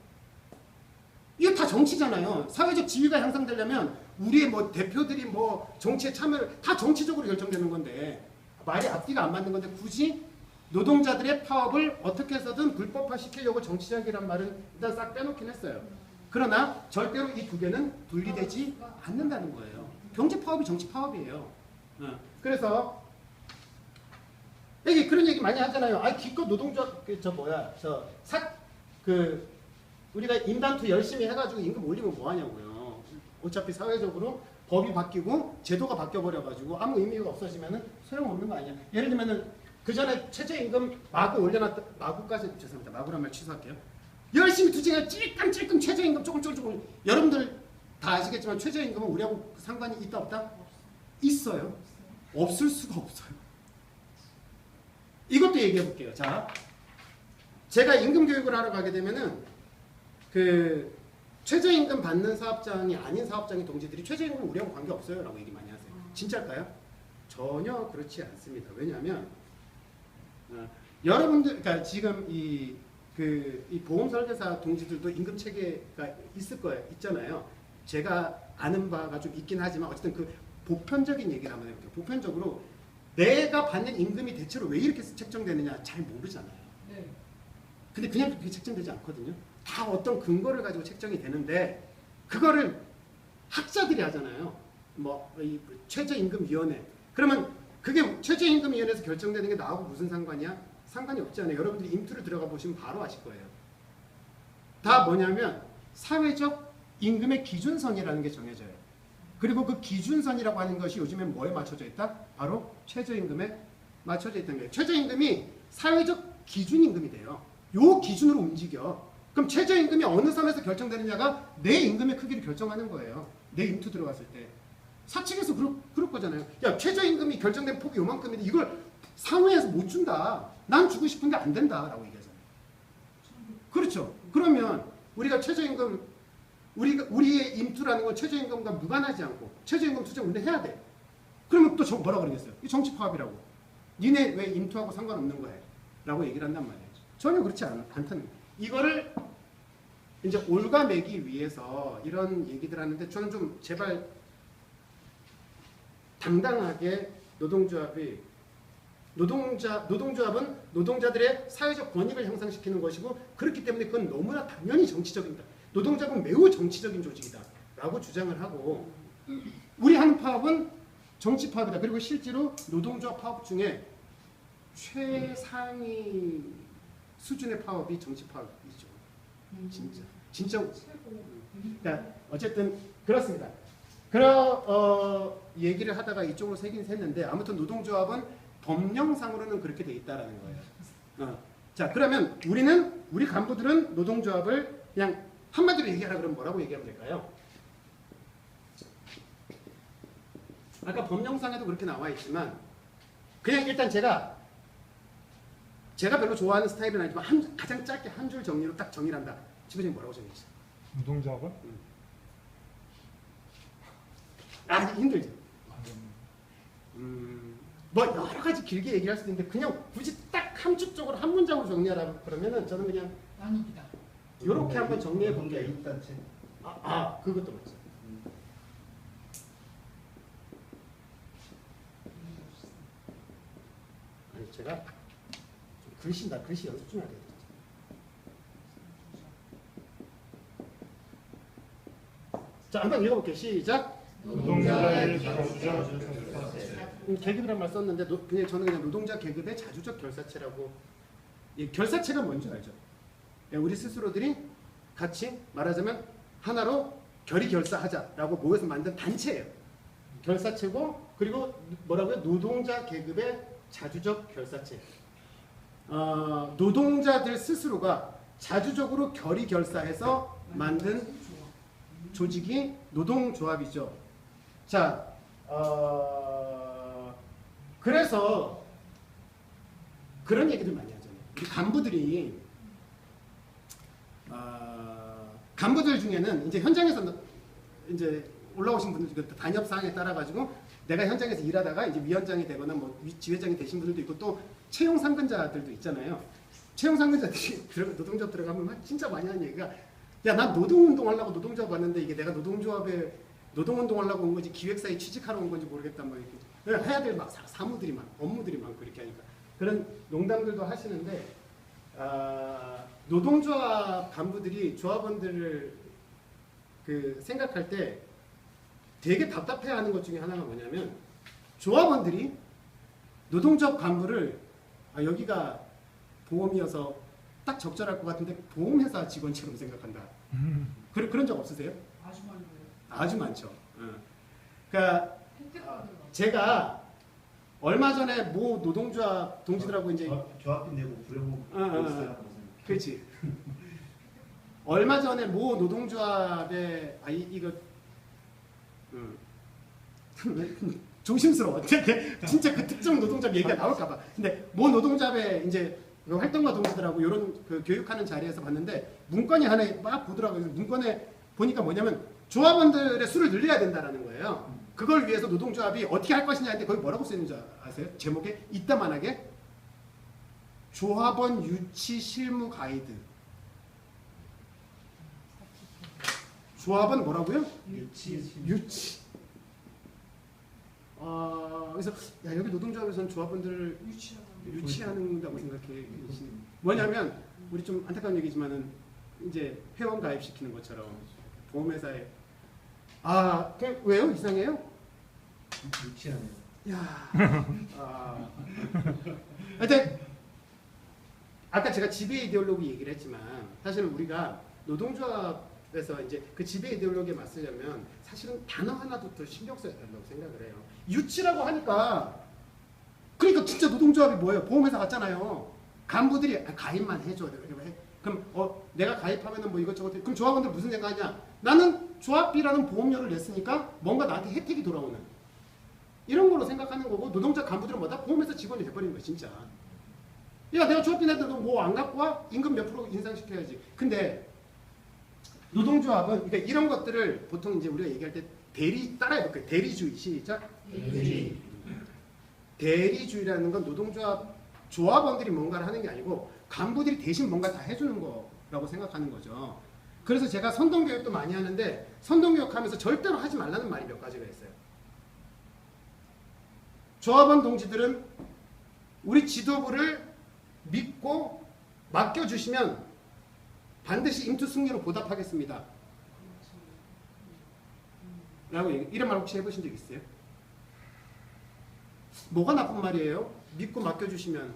이거 다 정치잖아요. 사회적 지위가 향상되려면 우리의 뭐 대표들이 뭐 정치에 참여를 다 정치적으로 결정되는 건데 말이 앞뒤가 안 맞는 건데 굳이 노동자들의 파업을 어떻게 해서든 불법화 시키려고 정치적이란 말은 일단 싹 빼놓긴 했어요. 그러나 절대로 이 두 개는 분리되지 않는다는 거예요. 경제 파업이 정치 파업이에요. 그래서 여기 그런 얘기 많이 하잖아요. 기껏 노동자 우리가 임단투 열심히 해가지고 임금 올리면 뭐 하냐고요. 어차피 사회적으로 법이 바뀌고 제도가 바뀌어버려가지고 아무 의미가 없어지면은 소용없는 거 아니야. 예를 들면은 그 전에 최저임금 마구 올려놨다, 마구까지 죄송합니다. 마구란 말 취소할게요. 열심히 투쟁해 찔끔찔끔 최저임금 조금 여러분들 다 아시겠지만 최저임금은 우리하고 상관이 있다 없다? 있어요. 없을 수가 없어요. 이것도 얘기해 볼게요. 자, 제가 임금 교육을 하러 가게 되면은 그 최저임금 받는 사업장이 아닌 사업장의 동지들이 최저임금 우리하고 관계 없어요 라고 얘기 많이 하세요. 진짜일까요? 전혀 그렇지 않습니다. 왜냐하면 여러분들, 그러니까 지금 이 보험 설계사 동지들도 임금 체계가 있을 거예요. 있잖아요. 제가 아는 바가 좀 있긴 하지만 어쨌든 그 보편적인 얘기를 한번 해볼게요. 보편적으로 내가 받는 임금이 대체로 왜 이렇게 책정되느냐 잘 모르잖아요. 네. 근데 그냥 그렇게 책정되지 않거든요. 다 어떤 근거를 가지고 책정이 되는데 그거를 학자들이 하잖아요. 뭐 이 최저임금위원회. 그러면 그게 최저임금위원회에서 결정되는 게 나하고 무슨 상관이야? 상관이 없잖아요. 여러분들이 인투를 들어가 보시면 바로 아실 거예요. 다 뭐냐면 사회적 임금의 기준선이라는 게 정해져요. 그리고 그 기준선이라고 하는 것이 요즘엔 뭐에 맞춰져 있다? 바로 최저임금에 맞춰져 있다는 거예요. 최저임금이 사회적 기준임금이 돼요. 요 기준으로 움직여. 그럼 최저임금이 어느 선에서 결정되느냐가 내 임금의 크기를 결정하는 거예요. 내 인투 들어갔을 때. 사측에서 그럴 거잖아요. 야, 최저임금이 결정된 폭이 요만큼인데 이걸 상회에서 못 준다. 난 주고 싶은데 안 된다라고 얘기하잖아요. 그렇죠. 그러면 우리가 최저임금, 우리의 임투라는 건 최저임금과 무관하지 않고 최저임금 투쟁 우리는 해야 돼. 그러면 또 뭐라 그러겠어요? 이 정치 파업이라고. 니네 왜 임투하고 상관없는 거야? 라고 얘기를 한단 말이에요. 전혀 그렇지 않다는 거예요. 이거를 이제 올가매기 위해서 이런 얘기들 하는데 저는 좀 제발 당당하게 노동조합은 노동자들의 사회적 권익을 향상시키는 것이고 그렇기 때문에 그건 너무나 당연히 정치적입니다. 노동조합은 매우 정치적인 조직이다 라고 주장을 하고 우리 하는 파업은 정치 파업이다. 그리고 실제로 노동조합 파업 중에 최상위 수준의 파업이 정치 파업이죠. 진짜. 그러니까 어쨌든 그렇습니다. 얘기를 하다가 이쪽으로 새긴 샜는데 아무튼 노동조합은 법령상으로는 그렇게 돼 있다라는 거예요. 자, 그러면 우리 간부들은 노동조합을 그냥 한마디로 얘기하라 그러면 뭐라고 얘기하면 될까요? 아까 법령상에도 그렇게 나와 있지만 그냥 일단 제가 별로 좋아하는 스타일은 아니지만 가장 짧게 한 줄 정리로 딱 정리를 한다. 지부장님 뭐라고 정리했어요? 노동조합은? 힘들죠. 뭐 여러 가지 길게 얘기할 수도 있는데 그냥 굳이 딱 함축적으로 한 문장으로 정리하라고 그러면은 저는 그냥 나눕니다. 이렇게 한번 정리해 볼게요. 이익단체. 그것도 맞죠. 아니 제가 글씨 연습 좀 해야 돼요. 자, 한번 읽어볼게요. 시작. 노동자의 자주적 계급이란 말 썼는데 저는 그냥 노동자 계급의 자주적 결사체라고. 결사체가 뭔지 알죠? 우리 스스로들이 같이 말하자면 하나로 결의결사하자라고 모여서 만든 단체예요. 결사체고 그리고 뭐라고요? 노동자 계급의 자주적 결사체. 노동자들 스스로가 자주적으로 결의결사해서 만든 조직이 노동조합이죠. 자, 그래서 그런 얘기들 많이 하잖아요. 우리 간부들 중에는 이제 현장에서 이제 올라오신 분들 중에 단협 사항에 따라 가지고 내가 현장에서 일하다가 이제 위원장이 되거나 뭐 지회장이 되신 분들도 있고 또 채용 상근자들도 있잖아요. 채용 상근자들이 노동조합 들어가면 진짜 많이 하는 얘기가 야, 난 노동운동 하려고 노동조합 왔는데 이게 내가 노동조합에 노동운동 하려고 온 건지 기획사에 취직하러 온 건지 모르겠단 말이에요. 해야 될 사무들이 업무들이 많고 이렇게 하니까 그런 농담들도 하시는데 노동조합 간부들이 조합원들을 생각할 때 되게 답답해하는 것 중에 하나가 뭐냐면 조합원들이 노동조합 간부를 여기가 보험이어서 딱 적절할 것 같은데 보험회사 직원처럼 생각한다. 그런 적 없으세요? 아주 많이 보여요. 아주 많죠. 그러니까 혜택 받으러. 제가 얼마 전에 모 노동조합 동지들하고 이제 조합비 내고 부려보고 그렇지. 얼마 전에 모 노동조합의 이거 조심스러워. 진짜 그 특정 노동조합 얘기가 나올까봐. 근데 모 노동조합의 이제 그 활동가 동지들하고 이런 그 교육하는 자리에서 봤는데 문건이 하나 막 보더라고요. 그래서 문건에 보니까 뭐냐면 조합원들의 수를 늘려야 된다라는 거예요. 그걸 위해서 노동조합이 어떻게 할 것이냐인데 거기 뭐라고 쓰는지 아세요? 제목에 이따만하게 조합원 유치 실무 가이드. 조합원 뭐라고요? 유치. 그래서 야 여기 노동조합에서는 조합원들을 유치하는다고 생각해. 뭐냐면 우리 좀 안타까운 얘기지만은 이제 회원 가입시키는 것처럼 보험회사에 왜요? 이상해요? 유치하네요. 야. 하여튼 아까 제가 지배 이데올로기 얘기를 했지만 사실은 우리가 노동조합에서 이제 그 지배 이데올로기에 맞서려면 사실은 단어 하나도 더 신경 써야 된다고 생각을 해요. 유치라고 하니까 그러니까 진짜 노동조합이 뭐예요? 보험회사 같잖아요. 간부들이 가입만 해줘. 그럼 내가 가입하면은 뭐 이것저것 그럼 조합원들 무슨 생각하냐? 나는 조합비라는 보험료를 냈으니까 뭔가 나한테 혜택이 돌아오는 이런 걸로 생각하는 거고 노동자 간부들은 뭐다? 보험회사 직원이 돼버리는 거야 진짜. 야 내가 조합비 냈는데 너 뭐 안 갖고 와? 임금 몇 프로 인상시켜야지. 근데 노동조합은 그러니까 이런 것들을 보통 이제 우리가 얘기할 때 따라해볼게요. 대리주의 시작. 대리주의라는 건 노동조합 조합원들이 뭔가를 하는 게 아니고 간부들이 대신 뭔가 다 해주는 거라고 생각하는 거죠. 그래서 제가 선동교육도 많이 하는데 선동교육 하면서 절대로 하지 말라는 말이 몇 가지가 있어요. 조합원 동지들은 우리 지도부를 믿고 맡겨주시면 반드시 임투승리로 보답하겠습니다. 라고 이런 말 혹시 해보신 적 있어요? 뭐가 나쁜 말이에요? 믿고 맡겨주시면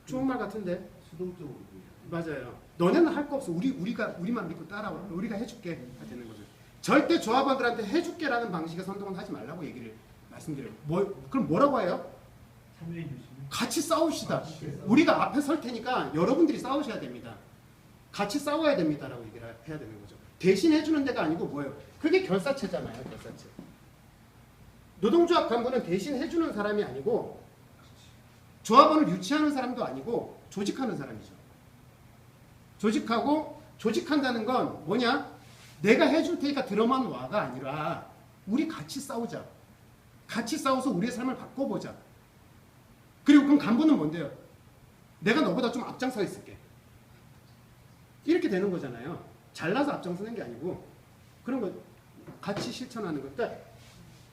좋은 말 같은데. 수동적으로. 맞아요. 너네는 할 거 없어. 우리만 믿고 따라와. 우리가 해줄게. 다 되는 거죠. 절대 조합원들한테 해줄게라는 방식의 선동은 하지 말라고 얘기를 말씀드려요. 그럼 뭐라고 해요? 참여해 주시면. 같이 싸웁시다. 우리가 앞에 설 테니까 여러분들이 싸우셔야 됩니다. 같이 싸워야 됩니다라고 얘기를 해야 되는 거죠. 대신 해주는 데가 아니고 뭐예요? 그게 결사체잖아요. 결사체. 노동조합 간부는 대신 해주는 사람이 아니고 조합원을 유치하는 사람도 아니고 조직하는 사람이죠. 조직한다는 건 뭐냐? 내가 해줄 테니까 들어만 와가 아니라 우리 같이 싸우자. 같이 싸워서 우리의 삶을 바꿔보자. 그리고 그럼 간부는 뭔데요? 내가 너보다 좀 앞장서 있을게. 이렇게 되는 거잖아요. 잘나서 앞장서는 게 아니고 그런 거 같이 실천하는 것. 그러니까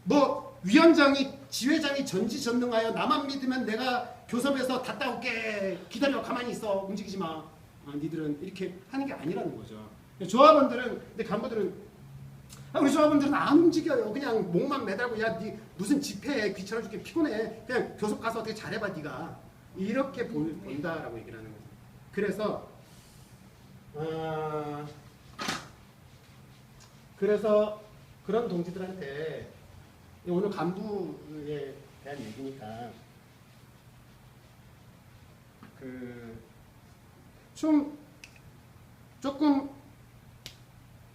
뭐 위원장이 지회장이 전지전능하여 나만 믿으면 내가 교섭에서 다 따올게. 기다려. 가만히 있어. 움직이지 마. 니들은 이렇게 하는 게 아니라는 거죠. 조합원들은 근데 간부들은 우리 조합원들은 안 움직여요. 그냥 목만 매달고 야 니 무슨 집회에 귀찮아 죽게 피곤해. 그냥 교섭 가서 어떻게 잘해봐 니가. 이렇게 본다라고 얘기를 하는 거죠. 그래서 그런 동지들한테 오늘 간부에 대한 얘기니까 조금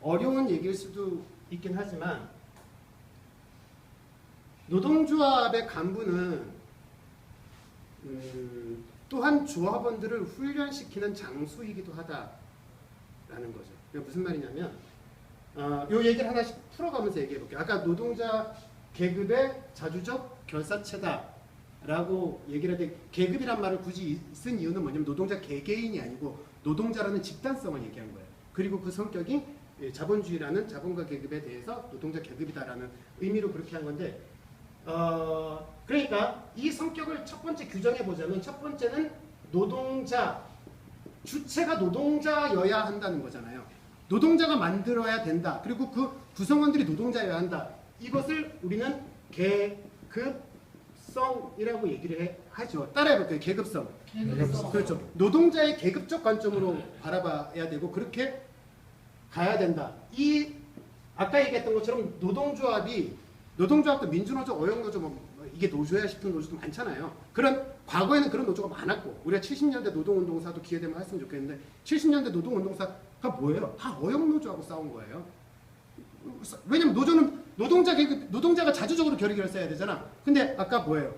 어려운 얘기일 수도 있긴 하지만 노동조합의 간부는 또한 조합원들을 훈련시키는 장수이기도 하다라는 거죠. 무슨 말이냐면 요 얘기를 하나씩 풀어가면서 얘기해 볼게요. 아까 노동자 계급의 자주적 결사체다라고 얘기를 할 때 계급이란 말을 굳이 쓴 이유는 뭐냐면 노동자 개개인이 아니고 노동자라는 집단성을 얘기한 거예요. 그리고 그 성격이 자본주의라는 자본가 계급에 대해서 노동자 계급이다라는 의미로 그렇게 한 건데 그러니까 이 성격을 첫 번째 규정해 보자면 첫 번째는 노동자 주체가 노동자여야 한다는 거잖아요. 노동자가 만들어야 된다. 그리고 그 구성원들이 노동자여야 한다. 이것을 우리는 계급성이라고 얘기를 하죠. 따라해볼게요. 계급성. 그렇죠. 노동자의 계급적 관점으로 바라봐야 되고 그렇게 가야 된다. 이 아까 얘기했던 것처럼 노동조합도 민주노조, 어용노조 뭐 이게 노조야 싶은 노조도 많잖아요. 과거에는 그런 노조가 많았고 우리가 70년대 노동운동사도 기회되면 했으면 좋겠는데 70년대 노동운동사가 뭐예요? 다 어용노조하고 싸운 거예요. 왜냐면 노조는 노동자가 자주적으로 결의결사해야 되잖아. 근데 아까 뭐예요?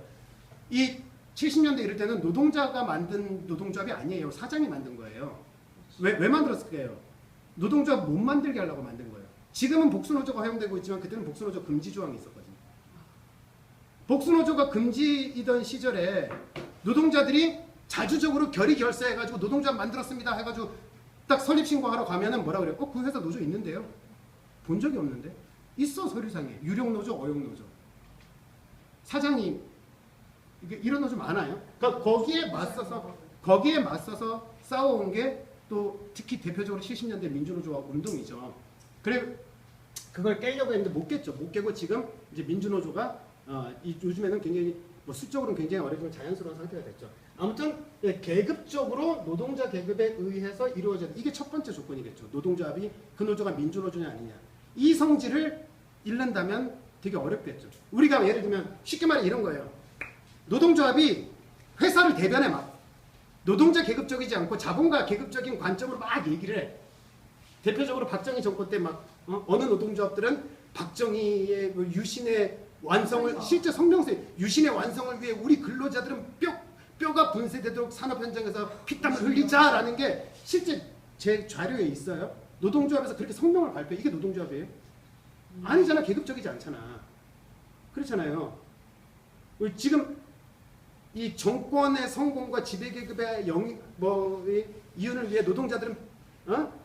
이 70년대 이럴 때는 노동자가 만든 노동조합이 아니에요. 사장이 만든 거예요. 왜 만들었을까요? 노동조합 못 만들게 하려고 만든 거예요. 지금은 복수노조가 허용되고 있지만 그때는 복수노조 금지 조항이 있었거든요. 복수노조가 금지이던 시절에 노동자들이 자주적으로 결의결사해가지고 노동조합 만들었습니다 해가지고 딱 설립신고하러 가면은 뭐라 그래요? 그 회사 노조 있는데요? 본 적이 없는데? 있어 서류상에. 유력노조, 어용노조. 사장이 이런 노조 많아요. 그러니까 거기에 맞서서 싸워온 게 또 특히 대표적으로 70년대 민주노조와 운동이죠. 그래 그걸 깨려고 했는데 못 깼죠. 못 깨고 지금 이제 민주노조가 요즘에는 굉장히 뭐 수적으로는 굉장히 어렵지만 자연스러운 상태가 됐죠. 아무튼 계급적으로 노동자 계급에 의해서 이루어진 이게 첫 번째 조건이겠죠. 노동조합이 그 노조가 민주노조냐 아니냐. 이 성질을 잃는다면 되게 어렵겠죠. 우리가 예를 들면 쉽게 말해 이런 거예요. 노동조합이 회사를 대변해 막 노동자 계급적이지 않고 자본가 계급적인 관점으로 막 얘기를 해. 대표적으로 박정희 정권 때 막 어느 노동조합들은 박정희의 유신의 완성을 실제 성명서에 유신의 완성을 위해 우리 근로자들은 뼈가 분쇄되도록 산업 현장에서 피땀을 흘리자라는 게 실제 제 자료에 있어요. 노동조합에서 그렇게 성명을 발표해. 이게 노동조합이에요? 아니잖아. 계급적이지 않잖아. 그렇잖아요. 지금 이 정권의 성공과 지배계급의 이윤을 위해 노동자들은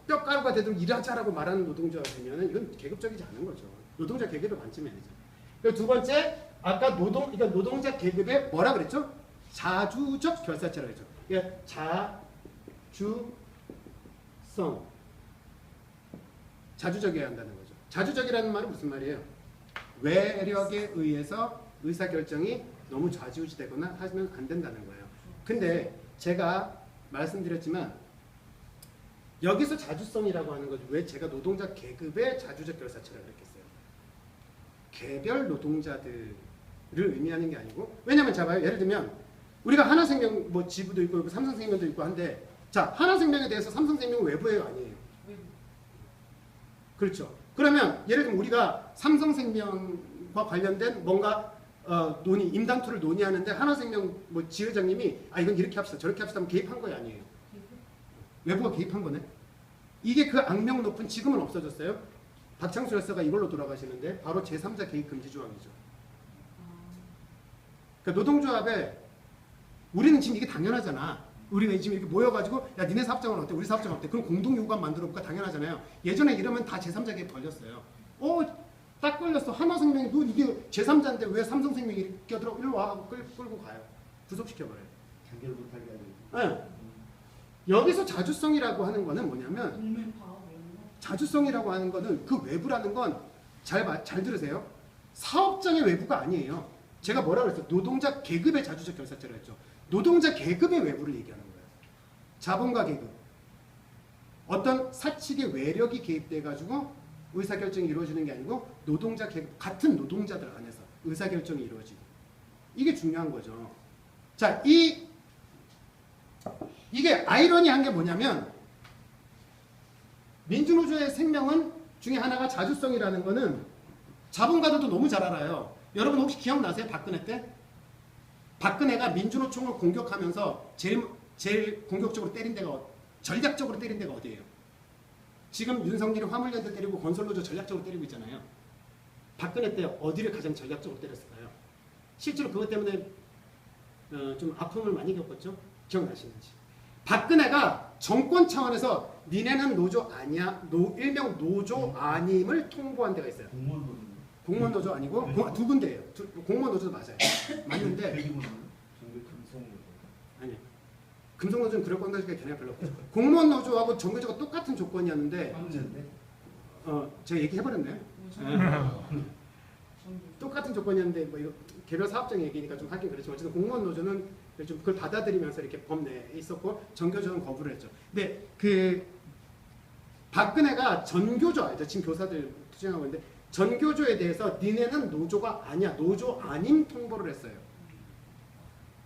뼈가루가 되도록 일하자라고 말하는 노동조합이면 이건 계급적이지 않은 거죠. 노동자 계급의 관점이죠. 그리고 두 번째, 아까 노동자 계급의 뭐라 그랬죠? 자주적 결사체라고 했죠. 그러니까 자주적이어야 한다는 거죠. 자주적이라는 말은 무슨 말이에요? 외력에 의해서 의사결정이 너무 좌지우지되거나 하면 안 된다는 거예요. 근데 제가 말씀드렸지만 여기서 자주성이라고 하는 거죠. 왜 제가 노동자 계급의 자주적 결사체라고 했겠어요? 개별 노동자들을 의미하는 게 아니고 왜냐면 자 봐요. 예를 들면 우리가 하나생명 뭐 지부도 있고 삼성생명도 있고 한데 자 하나생명에 대해서 삼성생명은 외부예요 아니에요? 그렇죠. 그러면 예를 들면 우리가 삼성생명과 관련된 뭔가 임당토를 논의하는데 하나생명 뭐 지회장님이 이건 이렇게 합시다 저렇게 합시다 하면 개입한 거예요 아니에요? 외부가 개입한 거네. 이게 그 악명 높은 지금은 없어졌어요. 박창수 열사가 이걸로 돌아가시는데 바로 제3자 개입 금지 조항이죠. 그러니까 노동조합에 우리는 지금 이게 당연하잖아. 우리가 지금 이렇게 모여가지고 야 니네 사업장은 어때? 우리 사업장 어때? 그럼 공동요구안 만들어볼까? 당연하잖아요. 예전에 이러면 다 제3자 개입 걸렸어요. 딱 걸렸어. 하나생명이 이게 제3자인데 왜 삼성생명이 껴들어? 일로 와 하고 끌고 가요. 구속시켜버려요. 단결 못하게 하는. 네. 여기서 자주성이라고 하는 거는 뭐냐면 자주성이라고 하는 거는 그 외부라는 건 잘 들으세요. 사업장의 외부가 아니에요. 제가 뭐라고 그랬어요? 노동자 계급의 자주적 결사체라 했죠. 노동자 계급의 외부를 얘기하는 거예요. 자본가 계급. 어떤 사측의 외력이 개입돼가지고 의사결정이 이루어지는 게 아니고 노동자 계급, 같은 노동자들 안에서 의사결정이 이루어지고 이게 중요한 거죠. 자, 이게 아이러니한 게 뭐냐면 민주노조의 생명은 중에 하나가 자주성이라는 거는 자본가들도 너무 잘 알아요. 여러분 혹시 기억나세요? 박근혜 때? 박근혜가 민주노총을 공격하면서 제일 공격적으로 때린 데가 전략적으로 때린 데가 어디예요? 지금 윤석열이 화물연대 때리고 건설노조 전략적으로 때리고 있잖아요. 박근혜 때 어디를 가장 전략적으로 때렸을까요? 실제로 그것 때문에 좀 아픔을 많이 겪었죠? 기억나시는지. 박근혜가 정권 차원에서 니네는 노조 아니야, 일명 노조 아님을 통보한 데가 있어요. 공무원 노조 아니고 두 군데예요. 공무원 노조도 맞아요. 맞는데 아니 금속노조는 그럴 건데가 걔네가 별로 없죠. 공무원 노조하고 정규조가 똑같은 조건이었는데 제가 얘기해버렸네. 똑같은 조건이었는데 뭐 이거 개별 사업장 얘기니까 좀 하긴 그렇지만 어쨌든 공무원 노조는 좀 그걸 받아들이면서 이렇게 법내에 있었고 정교조는 거부를 했죠. 근데 그 박근혜가 전교조 알죠? 지금 교사들 투쟁하고 있는데 전교조에 대해서 니네는 노조가 아니야. 노조 아님 통보를 했어요.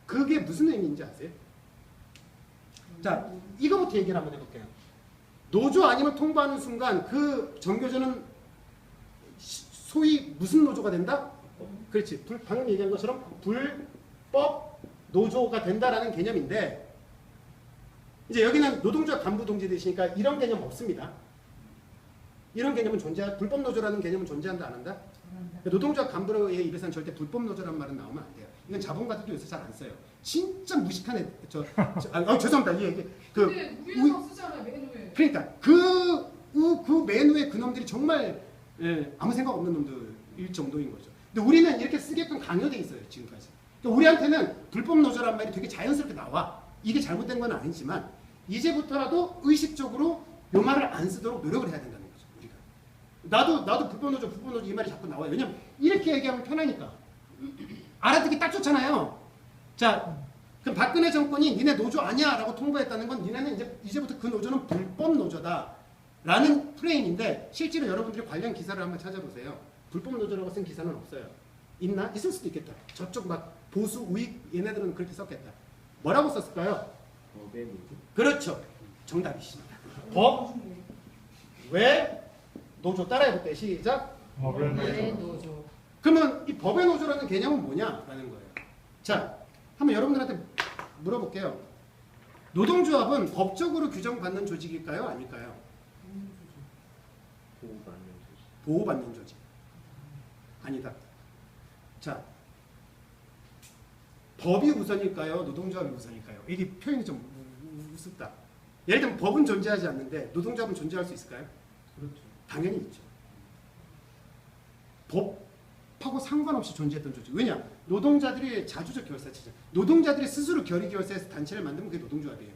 그게 무슨 의미인지 아세요? 자, 이거부터 얘기를 한번 해볼게요. 노조 아님을 통보하는 순간 그 전교조는 소위 무슨 노조가 된다? 그렇지. 방금 얘기한 것처럼 불법 노조가 된다라는 개념인데 이제 여기는 노동조합 간부 동지들이시니까 이런 개념 없습니다. 이런 개념은 불법 노조라는 개념은 존재한다 안 한다? 노동조합 간부의 입에서는 절대 불법 노조라는 말은 나오면 안 돼요. 이건 자본가들도 요새 잘 안 써요. 진짜 무식한 애, 죄송합니다. 이게 근데 우리나라 쓰잖아요 메뉴에. 그러니까 그 메뉴에 그놈들이 정말 아무 생각 없는 놈들일 정도인 거죠. 근데 우리는 이렇게 쓰게끔 강요돼 있어요 지금까지. 그러니까 우리한테는 불법 노조란 말이 되게 자연스럽게 나와. 이게 잘못된 건 아니지만 이제부터라도 의식적으로 요 말을 안 쓰도록 노력을 해야 된다는 거죠. 우리가. 나도 불법 노조 이 말이 자꾸 나와요. 왜냐면 이렇게 얘기하면 편하니까. 알아듣기 딱 좋잖아요. 자, 그럼 박근혜 정권이 니네 노조 아니야 라고 통보했다는 건 니네는 이제부터 그 노조는 불법 노조다 라는 프레임인데 실제로 여러분들이 관련 기사를 한번 찾아보세요. 불법 노조라고 쓴 기사는 없어요. 있나? 있을 수도 있겠다. 저쪽 막 보수 우익 얘네들은 그렇게 썼겠다. 뭐라고 썼을까요? 법의 노조. 그렇죠. 정답이십니다. 법? 왜? 노조 따라해볼게요. 시작. 법의 노조. 그러면 이 법의 노조라는 개념은 뭐냐라는 거예요. 자, 한번 여러분들한테 물어볼게요. 노동조합은 법적으로 규정받는 조직일까요? 아닐까요? 보호받는 조직. 보호받는 조직. 아니다. 자, 법이 우선일까요? 노동조합이 우선일까요? 이게 표현이 좀 우습다. 예를 들면 법은 존재하지 않는데 노동조합은 존재할 수 있을까요? 그렇죠. 당연히 있죠. 법하고 상관없이 존재했던 조직. 왜냐? 노동자들이 자주적 결사체죠. 노동자들이 스스로 결의결사해서 단체를 만들면 그게 노동조합이에요.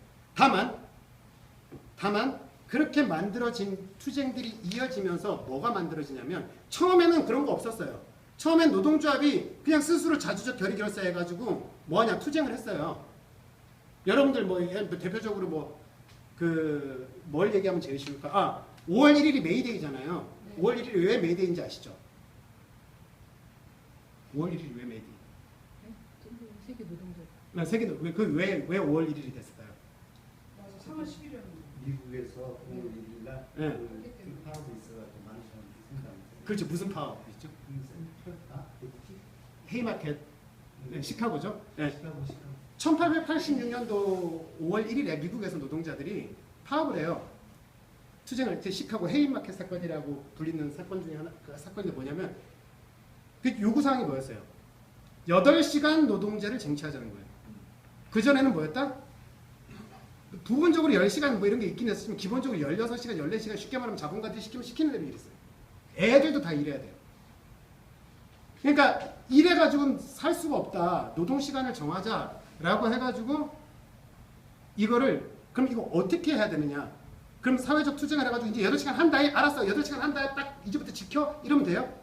다만 그렇게 만들어진 투쟁들이 이어지면서 뭐가 만들어지냐면 처음에는 그런 거 없었어요. 처음엔 노동조합이 그냥 스스로 자주적 결의결사해가지고 뭐하냐 투쟁을 했어요. 여러분들 뭐 대표적으로 뭘 얘기하면 제일 쉬울까? 5월 1일이 메이데이잖아요. 네. 5월 1일이 왜 메이데이인지 아시죠? 5월 1일이 왜 메이데이? 세계 노동조합. 왜 5월 1일이 됐을까요? 맞아 3월 10일이었는데. 미국에서 5월 1일 날 네. 그 파업이 있어가지고 많은 사람들이 생각합니다. 그렇죠. 무슨 파업이죠? 헤이마켓, 네, 시카고죠. 네. 시카고 1886년도 5월 1일에 미국에서 노동자들이 파업을 해요. 투쟁을 때 시카고 헤이마켓 사건이라고 불리는 사건 중에 하나, 그 사건이 뭐냐면 그 요구사항이 뭐였어요? 8시간 노동제를 쟁취하자는 거예요. 그전에는 뭐였다? 부분적으로 10시간 뭐 이런 게 있긴 했었지만 기본적으로 16시간, 14시간 쉽게 말하면 자본가들이 시키는 대로 일했어요. 애들도 다 일해야 돼요. 그러니까 이래가지고는 살 수가 없다. 노동시간을 정하자라고 해가지고 그럼 이거 어떻게 해야 되느냐? 그럼 사회적 투쟁을 해가지고 이제 8시간 한다. 알았어. 8시간 한다. 딱 이제부터 지켜? 이러면 돼요?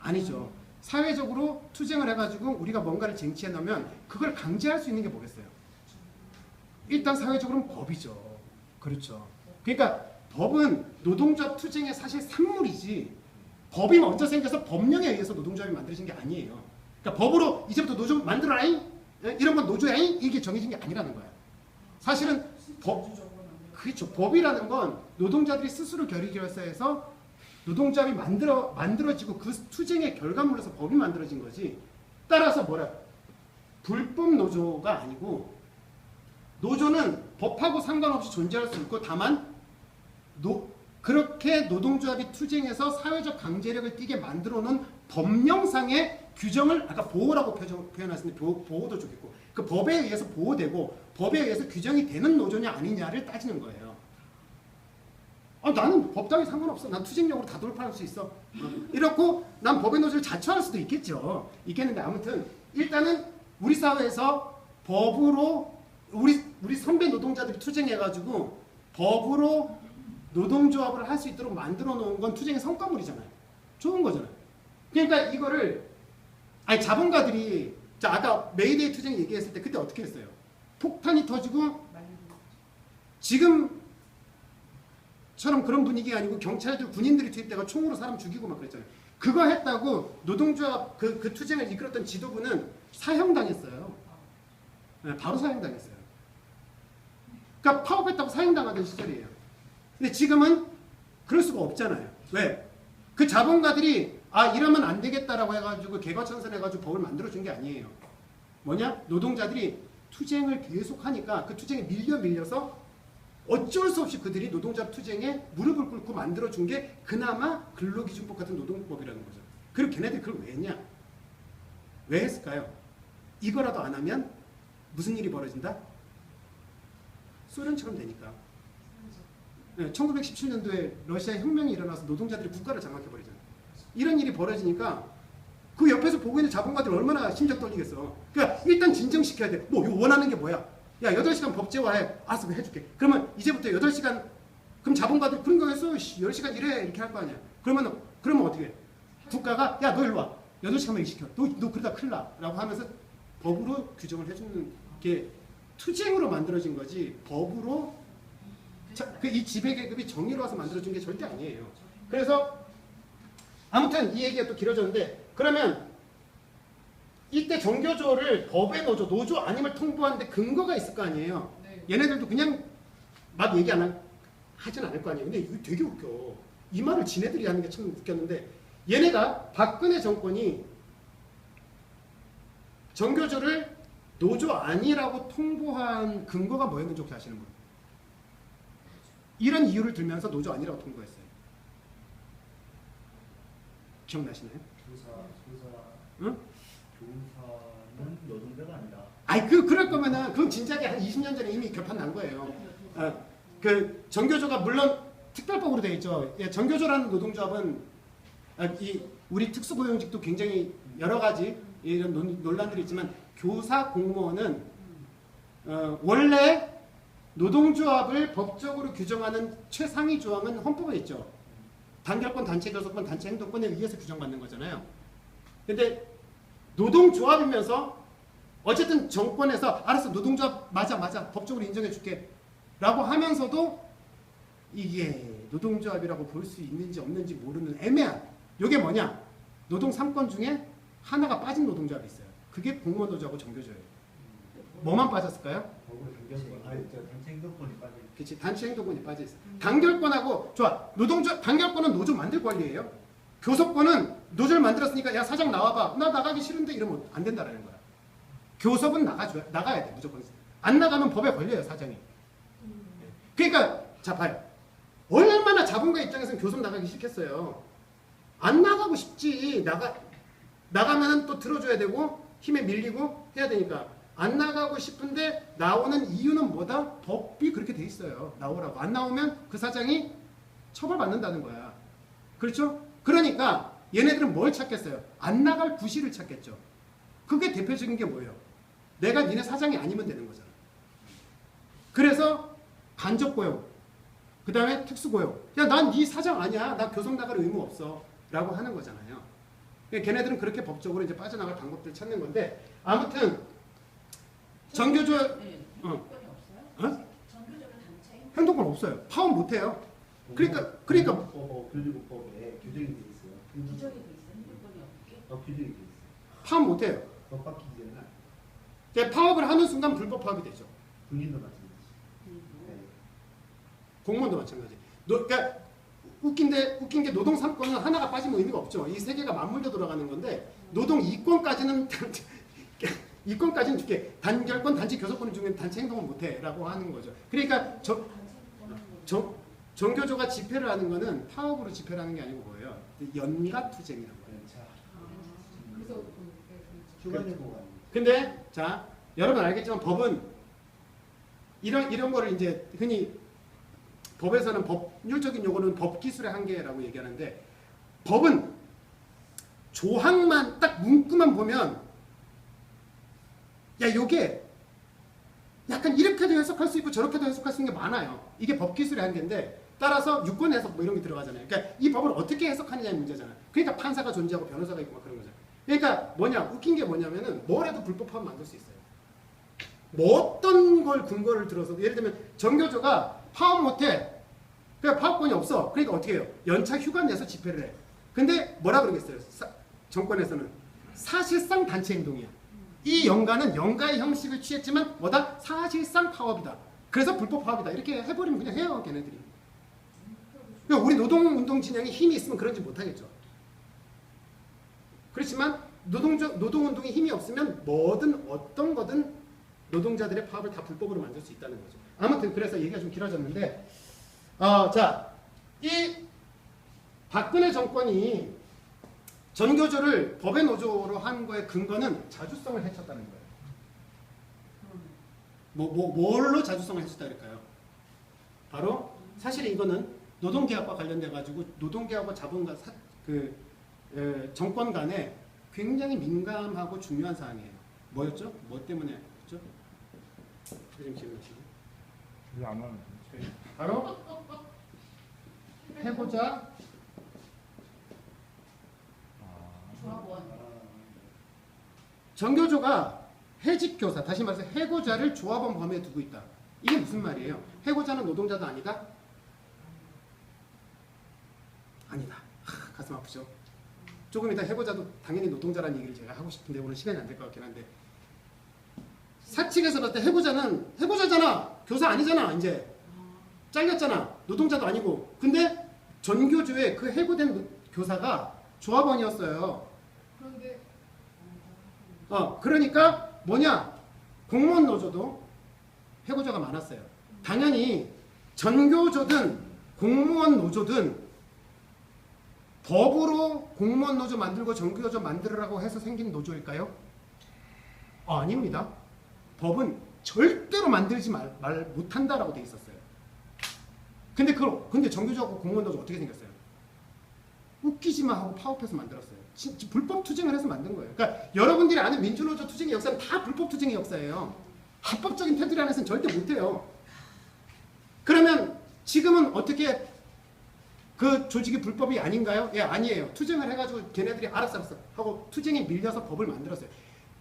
아니죠. 사회적으로 투쟁을 해가지고 우리가 뭔가를 쟁취해 놓으면 그걸 강제할 수 있는 게 뭐겠어요? 일단 사회적으로는 법이죠. 그렇죠. 그러니까 법은 노동조합 투쟁의 사실 산물이지 법이 먼저 생겨서 법령에 의해서 노동조합이 만들어진 게 아니에요. 그러니까 법으로 이제부터 노조 만들어라잉? 이런 건 노조야잉? 이게 정해진 게 아니라는 거야. 사실은 그렇죠. 법이라는 건 노동자들이 스스로 결의결사해서 노동조합이 만들어지고 그 투쟁의 결과물로서 법이 만들어진 거지. 따라서 불법 노조가 아니고 노조는 법하고 상관없이 존재할 수 있고 다만 그렇게 노동조합이 투쟁해서 사회적 강제력을 띠게 만들어 놓은 법령상의 규정을 아까 보호라고 표현했는데 보호도 좋겠고 그 법에 의해서 보호되고 법에 의해서 규정이 되는 노조냐 아니냐를 따지는 거예요. 나는 법 따위 상관없어. 난 투쟁력으로 다 돌파할 수 있어. 이렇고 난 법의 노조를 자처할 수도 있겠는데 아무튼 일단은 우리 사회에서 법으로 우리 선배 노동자들이 투쟁해가지고 법으로 노동조합을 할 수 있도록 만들어 놓은 건 투쟁의 성과물이잖아요. 좋은 거잖아요. 그러니까 이거를 자본가들이 아까 메이데이 투쟁 얘기했을 때 그때 어떻게 했어요? 폭탄이 터지고 지금 처럼 그런 분위기 아니고 경찰들 군인들이 투입돼가 총으로 사람 죽이고 막 그랬잖아요. 그거 했다고 노동조합 그 투쟁을 이끌었던 지도부는 사형당했어요. 네, 바로 사형당했어요. 그러니까 파업했다고 사형당하던 시절이에요. 근데 지금은 그럴 수가 없잖아요. 왜? 그 자본가들이 이러면 안 되겠다라고 해가지고 개과천선해가지고 법을 만들어준 게 아니에요. 뭐냐? 노동자들이 투쟁을 계속하니까 그 투쟁에 밀려서 어쩔 수 없이 그들이 노동자 투쟁에 무릎을 꿇고 만들어준 게 그나마 근로기준법 같은 노동법이라는 거죠. 그리고 걔네들이 그걸 왜 했냐? 왜 했을까요? 이거라도 안 하면 무슨 일이 벌어진다? 소련처럼 되니까. 네, 1917년도에 러시아 혁명이 일어나서 노동자들이 국가를 장악해버리잖아요. 이런 일이 벌어지니까 그 옆에서 보고 있는 자본가들이 얼마나 심장 떨리겠어. 그러니까 일단 진정시켜야 돼. 뭐 이거 원하는 게 뭐야? 야 8시간 법제화해. 알았어 해줄게. 그러면 이제부터 8시간 그럼 자본가들이 그런 거 했어. 10시간 일해 이렇게 할 거 아니야. 그러면 어떻게 해? 국가가 야 너 일로 와. 8시간만 일시켜. 너 그러다 큰일 나. 라고 하면서 법으로 규정을 해주는 게 투쟁으로 만들어진 거지 법으로 이 지배계급이 정의로워서 만들어준 게 절대 아니에요. 그래서 아무튼 이 얘기가 또 길어졌는데 그러면 이때 정교조를 법에 넣어줘. 노조 아님을 통보하는데 근거가 있을 거 아니에요. 네. 얘네들도 그냥 막 얘기 하진 않을 거 아니에요. 근데 이거 되게 웃겨. 이 말을 지네들이 하는 게 참 웃겼는데 얘네가 박근혜 정권이 정교조를 노조 아니라고 통보한 근거가 뭐였는지 혹시 아시는 분? 이런 이유를 들면서 노조 아니라고 통보했어요. 기억나시나요? 응? 교사는 노동자가 아니다. 아니 그럴 거면은 그건 진작에 한 20년 전에 이미 결판 난 거예요. 그 정교조가 물론 특별법으로 되어 있죠. 예, 정교조라는 노동조합은 이 우리 특수고용직도 굉장히 여러 가지 이런 논란들이 있지만 교사 공무원은 원래 노동조합을 법적으로 규정하는 최상위 조항은 헌법에 있죠. 단결권, 단체 교섭권, 단체 행동권에 의해서 규정받는 거잖아요. 근데 노동조합이면서 어쨌든 정권에서 알았어 노동조합 맞아 법적으로 인정해 줄게 라고 하면서도 이게 노동조합이라고 볼 수 있는지 없는지 모르는 애매한 이게 뭐냐? 노동 3권 중에 하나가 빠진 노동조합이 있어요. 그게 공무원 노조하고 정교조예요. 뭐만 빠졌을까요? 단체 행동권이 빠져. 그치, 단체 행동권이 빠져 있어. 단결권하고 좋아. 단결권은 노조 만들 권리예요. 교섭권은 노조를 만들었으니까 야 사장 나와봐. 나 나가기 싫은데 이러면 안 된다라는 거야. 교섭은 나가야 돼 무조건. 안 나가면 법에 걸려요 사장이. 그러니까 자 봐요. 얼마나 자본가 입장에서는 교섭 나가기 싫겠어요. 안 나가고 싶지. 나가면 또 들어줘야 되고 힘에 밀리고 해야 되니까 안 나가고 싶은데 나오는 이유는 뭐다? 법이 그렇게 돼 있어요. 나오라고. 안 나오면 그 사장이 처벌받는다는 거야. 그렇죠? 그러니까 얘네들은 뭘 찾겠어요? 안 나갈 구실을 찾겠죠. 그게 대표적인 게 뭐예요? 내가 니네 사장이 아니면 되는 거잖아. 그래서 간접고용, 그 다음에 특수고용. 야, 난 네 사장 아니야. 나 교섭 나갈 의무 없어. 라고 하는 거잖아요. 걔네들은 그렇게 법적으로 이제 빠져나갈 방법들을 찾는 건데 아무튼 정교조 행동권이 없어요? 정교조는 단체 행동권 없어요. 파업 못해요. 그러니까 교육법에 규정이 돼 있어요. 규정이 돼 있어요. 행동권이 없게. 규정이 돼 있어요. 파업 못해요. 법 바뀌기 전에 이제 파업을 하는 순간 불법 파업이 되죠. 군인도 마찬가지. 네. 공무원도 마찬가지. 그러니까 웃긴 게 노동 3권은 하나가 빠지면 의미가 없죠. 이 세 개가 맞물려 돌아가는 건데 노동 2권까지는 이권까지는 줄게. 단결권, 단체 교섭권 중에 단체 행동을 못해라고 하는 거죠. 그러니까 정교조가 집회를 하는 거는 파업으로 집회를 하는 게 아니고 뭐예요? 연가 투쟁이라고 해요. 그래서 휴관예고가 근데 자 여러분 알겠지만 법은 이런 거를 이제 흔히 법에서는 법률적인 용어는 법기술의 한계라고 얘기하는데 법은 조항만 딱 문구만 보면 야 요게 약간 이렇게도 해석할 수 있고 저렇게도 해석할 수 있는 게 많아요. 이게 법기술의 한계인데 따라서 유권 해석 뭐 이런 게 들어가잖아요. 그러니까 이 법을 어떻게 해석하느냐의 문제잖아요. 그러니까 판사가 존재하고 변호사가 있고 막 그런 거잖아요. 그러니까 웃긴 게 뭐냐면은 뭘 해도 불법하면 만들 수 있어요. 뭐 어떤 걸 근거를 들어서 예를 들면 정교조가 파업 못해. 그러니까 파업권이 없어. 그러니까 어떻게 해요? 연차 휴가 내서 집회를 해. 근데 뭐라 그러겠어요? 정권에서는 사실상 단체 행동이야. 이 연가는 연가의 형식을 취했지만 뭐다? 사실상 파업이다. 그래서 불법 파업이다. 이렇게 해버리면 그냥 해요, 걔네들이. 그러니까 우리 노동운동 진영이 힘이 있으면 그런 짓 못하겠죠. 그렇지만 노동운동이 힘이 없으면 뭐든 어떤 거든 노동자들의 파업을 다 불법으로 만들 수 있다는 거죠. 아무튼 그래서 얘기가 좀 길어졌는데 자, 이 박근혜 정권이 전교조를 법의 노조로 한 거의 근거는 자주성을 해쳤다는 거예요. 뭘로 자주성을 해쳤다 그럴까요? 바로 사실 이거는 노동계약과 관련돼 가지고 노동계약과 자본과 정권 간에 굉장히 민감하고 중요한 사항이에요. 뭐였죠? 뭐 때문에 했죠? 지금 기억나시죠? 이게 안 나는 바로 해고자 조합원. 정교조가 해직교사, 다시 말해서 해고자를 조합원 범위에 두고 있다. 이게 무슨 말이에요? 해고자는 노동자도 아니다? 아니다. 가슴 아프죠? 조금 이따 해고자도 당연히 노동자라는 얘기를 제가 하고 싶은데 오늘 시간이 안 될 것 같긴 한데 사측에서 봤을 때 해고자는 해고자잖아. 교사 아니잖아. 이제 잘렸잖아. 노동자도 아니고. 근데 전교조의 그 해고된 교사가 조합원이었어요. 그런데 그러니까 뭐냐? 공무원 노조도 해고자가 많았어요. 당연히 전교조든 공무원 노조든 법으로 공무원 노조 만들고 전교조 만들으라고 해서 생긴 노조일까요? 아닙니다. 법은 절대로 만들지 말 못한다라고 돼 있었어요. 근데 전교조하고 공무원 노조 어떻게 생겼어요? 웃기지마 하고 파업해서 만들었어요. 불법 투쟁을 해서 만든 거예요. 그러니까 여러분들이 아는 민주노조 투쟁의 역사는 다 불법 투쟁의 역사예요. 합법적인 테두리 안에서는 절대 못해요. 그러면 지금은 어떻게 그 조직이 불법이 아닌가요? 예, 아니에요. 투쟁을 해가지고 걔네들이 알았어 하고 투쟁에 밀려서 법을 만들었어요.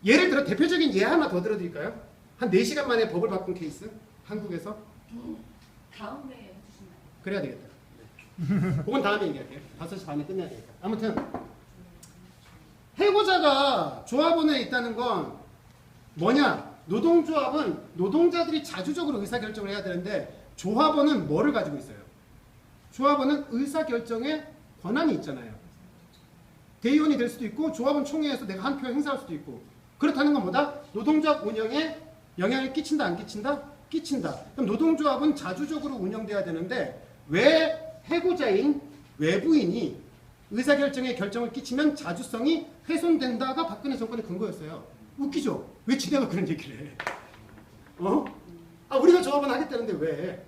예를 들어 대표적인 예 하나 더 들어드릴까요? 한 4시간 만에 법을 바꾼 케이스? 한국에서? 다음에 해주신다요. 그래야 되겠다. 네. 그건 다음에 얘기할게요. 5시 반에 끝내야 되니까. 아무튼 해고자가 조합원에 있다는 건 뭐냐? 노동조합은 노동자들이 자주적으로 의사결정을 해야 되는데 조합원은 뭐를 가지고 있어요? 조합원은 의사결정에 권한이 있잖아요. 대의원이 될 수도 있고 조합원 총회에서 내가 한 표 행사할 수도 있고 그렇다는 건 뭐다? 노동조합 운영에 영향을 끼친다 안 끼친다? 끼친다. 그럼 노동조합은 자주적으로 운영돼야 되는데 왜 해고자인 외부인이 의사결정에 결정을 끼치면 자주성이 훼손된다가 박근혜 정권의 근거였어요. 웃기죠? 왜 지네가 그런 얘기를 해? 우리가 조합원 하겠다는데 왜?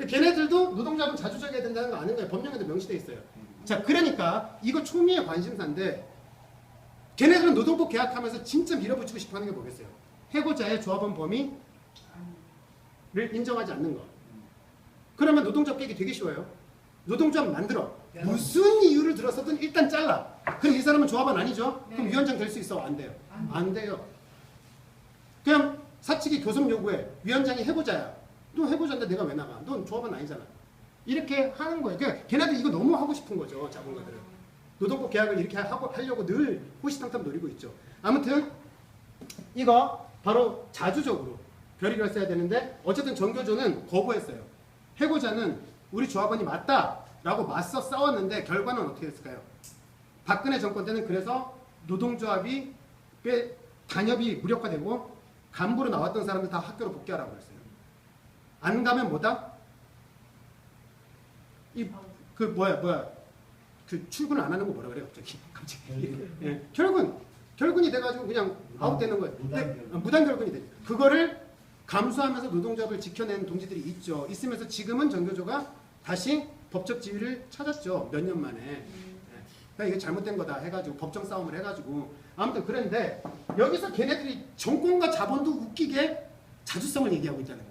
걔네들도 노동자분 자주적이어야 된다는 거 아는 거예요. 법령에도 명시되어 있어요. 자, 그러니까 이거 초미의 관심사인데 걔네들은 노동법 계약하면서 진짜 밀어붙이고 싶어 하는 게 뭐겠어요? 해고자의 조합원 범위를 인정하지 않는 거. 그러면 노동조합 깨기 되게 쉬워요. 노동조합 만들어. 무슨 이유를 들어서든 일단 잘라. 그럼 이 사람은 조합원 아니죠? 그럼 위원장 될 수 있어? 안 돼요? 안 돼요. 그냥 사측이 교섭 요구해. 위원장이 해고자야. 너 해고자인데 내가 왜 나가? 넌 조합원 아니잖아. 이렇게 하는 거예요. 그러니까 걔네들 이거 너무 하고 싶은 거죠. 자본가들은. 노동법 계약을 이렇게 하려고 늘 호시탐탐 노리고 있죠. 아무튼 이거 바로 자주적으로 결의를 써야 되는데 어쨌든 전교조는 거부했어요. 해고자는 우리 조합원이 맞다라고 맞서 싸웠는데 결과는 어떻게 됐을까요? 박근혜 정권 때는 그래서 노동조합이 꽤 단협이 무력화되고 간부로 나왔던 사람들 다 학교로 복귀하라고 그랬어요. 안 가면 뭐다? 그 출근 안 하는 거 뭐라 그래 갑자기. 예, 결근이 돼가지고 그냥 아웃되는 거예요. 무단 결근이 돼. 그거를 감수하면서 노동조합을 지켜낸 동지들이 있으면서 지금은 전교조가 다시 법적 지위를 찾았죠. 몇 년 만에. 예, 그러니까 이게 잘못된 거다 해가지고 법정 싸움을 해가지고 아무튼 그런데 여기서 걔네들이 정권과 자본도 웃기게 자주성을 얘기하고 있다는 거예요.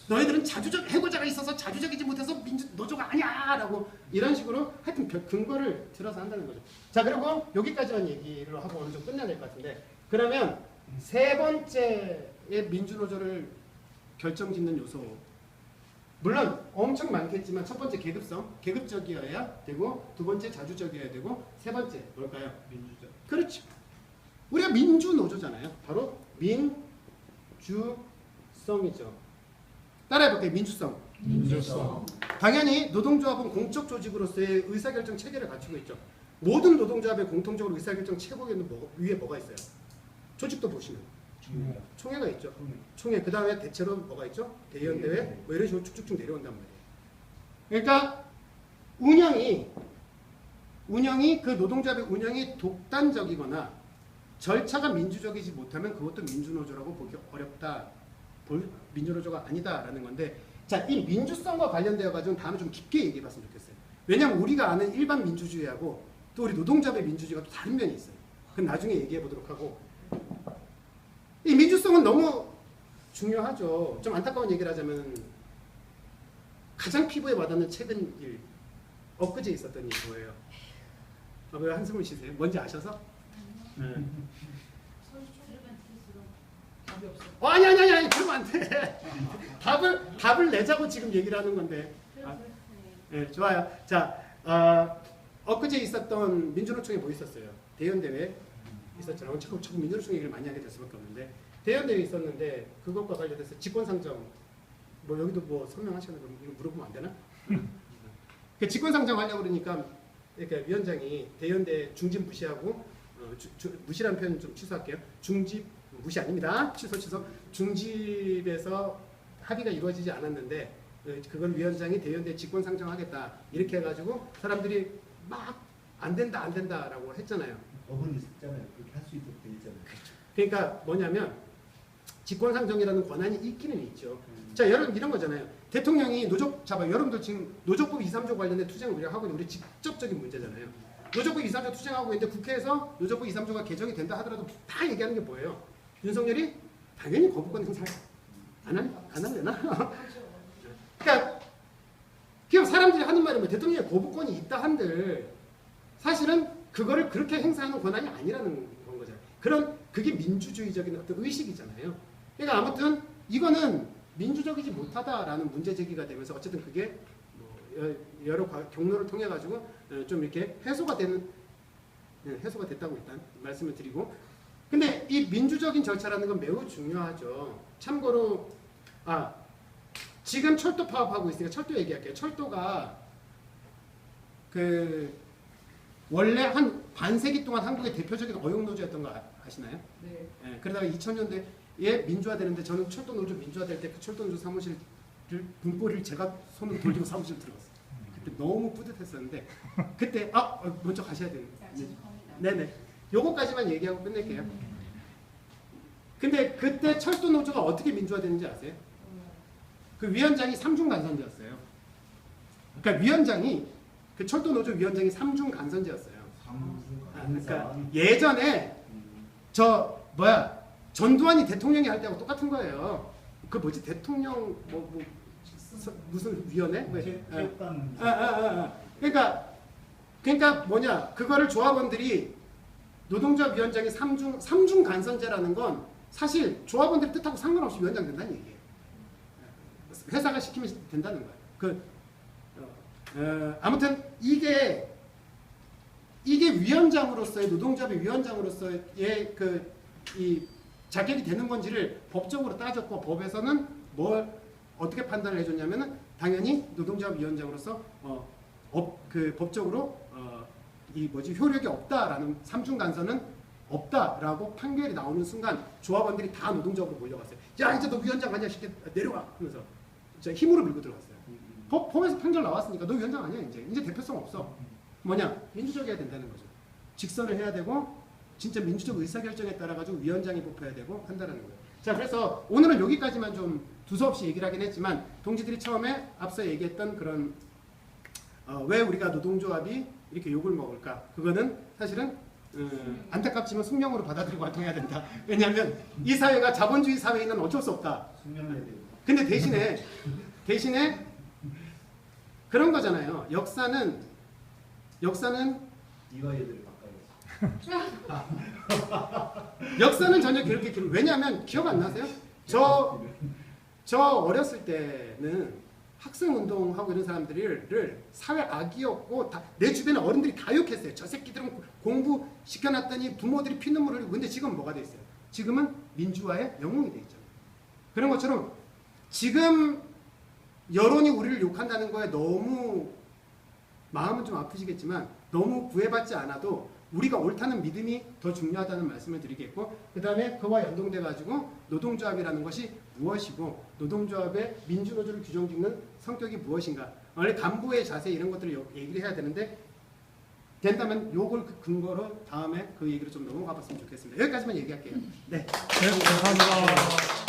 너희들은 자주적 해고자가 있어서 자주적이지 못해서 노조가 아니야 라고 이런 식으로 하여튼 근거를 들어서 한다는 거죠. 자, 그리고 여기까지만 얘기를 하고 오늘 좀 끝내야 될 것 같은데 그러면 세 번째의 민주노조를 결정짓는 요소 물론 엄청 많겠지만 첫 번째 계급적이어야 되고 두 번째 자주적이어야 되고 세 번째 뭘까요? 민주적. 그렇죠. 우리가 민주노조잖아요. 바로 민주성이죠. 따라해볼게요. 민주성. 민주성. 당연히 노동조합은 공적 조직으로서의 의사결정 체계를 갖추고 있죠. 모든 노동조합의 공통적으로 의사결정 체계에는 위에 뭐가 있어요? 조직도 보시면 총회가 있죠. 총회. 그 다음에 대체로 뭐가 있죠? 대의원대회. 뭐 이런 식으로 쭉쭉쭉 내려온단 말이에요. 그러니까 운영이 그 노동조합의 운영이 독단적이거나 절차가 민주적이지 못하면 그것도 민주노조라고 보기 어렵다. 민주노조가 아니다라는 건데, 자, 이 민주성과 관련되어 가지고 다음에 좀 깊게 얘기해 봤으면 좋겠어요. 왜냐하면 우리가 아는 일반 민주주의하고 또 우리 노동조합의 민주주의가 또 다른 면이 있어요. 그건 나중에 얘기해 보도록 하고, 이 민주성은 너무 중요하죠. 좀 안타까운 얘기를 하자면 가장 피부에 와닿는 최근 일, 엊그제 있었던 일이 뭐예요? 왜 한숨을 쉬세요? 뭔지 아셔서? 네. 답이 없어. 아니 그러면 안 돼. 답을 내자고 지금 얘기를 하는 건데. 네, 좋아요. 자, 엊그제 있었던 민주노총에 뭐 있었어요? 대의원대회 있었잖아요. 자꾸 민주노총 얘기를 많이 하게 될 수밖에 없는데, 대의원대회 있었는데 그것과 관련해서 직권상정, 뭐 여기도 뭐 설명하시는 거 물어보면 안 되나? 그 직권상정 하려고 그러니까 그러니까 위원장이 대의원대 중집 무시하고 무시라는 표현 좀 취소할게요. 중집 무시 아닙니다. 취소. 중집에서 합의가 이루어지지 않았는데 그걸 위원장이 대의원대 직권 상정하겠다 이렇게 해가지고 사람들이 막 안 된다라고 했잖아요. 법은 있잖아요. 그렇게 할 수 있도록 돼 있잖아요. 그러니까 뭐냐면 직권 상정이라는 권한이 있기는 있죠. 자, 여러분 이런 거잖아요. 대통령이 여러분들 지금 노조법 2, 3조 관련된 투쟁을 우리가 하고 있는 우리 직접적인 문제잖아요. 노조법 2, 3조 투쟁하고 있는데 국회에서 노조법 2, 3조가 개정이 된다 하더라도 다 얘기하는 게 뭐예요? 윤석열이 당연히 거부권 행사 안 하려나? 그러니까 사람들이 하는 말은 뭐 대통령의 거부권이 있다 한들 사실은 그거를 그렇게 행사하는 권한이 아니라는 건 거죠. 그게 민주주의적인 어떤 의식이잖아요. 그러니까 아무튼 이거는 민주적이지 못하다라는 문제 제기가 되면서 어쨌든 그게 뭐 여러 경로를 통해 가지고 좀 이렇게 해소가 됐다고 일단 말씀을 드리고, 근데 이 민주적인 절차라는 건 매우 중요하죠. 참고로 지금 철도 파업하고 있으니까 철도 얘기할게요. 철도가 원래 한 반세기 동안 한국의 대표적인 어용노조였던 거 아시나요? 네. 예, 그러다가 2000년대에 민주화되는데 저는 철도노조 민주화될 때 그 철도노조 사무실 분포를 제가 손으로 돌리고 사무실 들어갔어요. 그때 너무 뿌듯했었는데 그때 먼저 가셔야 되는. 네네. 요거까지만 얘기하고 끝낼게요. 근데 그때 철도노조가 어떻게 민주화되는지 아세요? 그 위원장이 삼중 간선제였어요. 그러니까 위원장이 그 철도노조 위원장이 삼중 간선제였어요. 그러니까 예전에 전두환이 대통령이 할 때하고 똑같은 거예요. 그 뭐지 대통령 무슨 위원회? 그러니까 뭐냐 그거를 조합원들이 노동조합 위원장이 삼중 간선제라는 건 사실 조합원들의 뜻하고 상관없이 위원장 된다는 얘기예요. 회사가 시키면 된다는 거예요. 아무튼 이게 위원장으로서의 노동조합의 위원장으로서의 이 자격이 되는 건지를 법적으로 따졌고 법에서는 뭘 어떻게 판단을 해줬냐면은 당연히 노동조합 위원장으로서 법적으로 효력이 없다라는 삼중 간선은 없다라고 판결이 나오는 순간 조합원들이 다 노동조합으로 몰려갔어요. 야 이제 너 위원장 아니야 시켜 내려와 하면서 힘으로 밀고 들어갔어요. 법에서 판결 나왔으니까 너 위원장 아니야 이제 대표성 없어. 민주적이어야 된다는 거죠. 직선을 해야 되고 진짜 민주적 의사결정에 따라 가지고 위원장이 뽑혀야 되고 한다는 거예요. 자, 그래서 오늘은 여기까지만 좀 두서없이 얘기를 하긴 했지만 동지들이 처음에 앞서 얘기했던 그런 왜 우리가 노동조합이 이렇게 욕을 먹을까? 그거는 사실은 안타깝지만 숙명으로 받아들이고 활동해야 된다. 왜냐하면 이 사회가 자본주의 사회에는 어쩔 수 없다. 근데 대신에 그런 거잖아요. 역사는 이와 얘들을 바꿔야지. 역사는 전혀 그렇게 왜냐하면 기억 안 나세요? 저 어렸을 때는 학생운동하고 이런 사람들을 사회 악이었고 내 주변에 어른들이 다 욕했어요. 저 새끼들은 공부 시켜놨더니 부모들이 피눈물을 흘리고. 근데 지금 뭐가 돼 있어요? 지금은 민주화의 영웅이 돼 있잖아요. 그런 것처럼 지금 여론이 우리를 욕한다는 거에 너무 마음은 좀 아프시겠지만 너무 구애받지 않아도 우리가 옳다는 믿음이 더 중요하다는 말씀을 드리겠고, 그 다음에 그와 연동돼 가지고 노동조합이라는 것이 무엇이고 노동조합의 민주노조를 규정짓는 성격이 무엇인가, 원래 간부의 자세 이런 것들을 얘기를 해야 되는데 된다면 요걸 근거로 다음에 그 얘기로 좀 넘어가 봤으면 좋겠습니다. 여기까지만 얘기할게요. 네. 네, 감사합니다.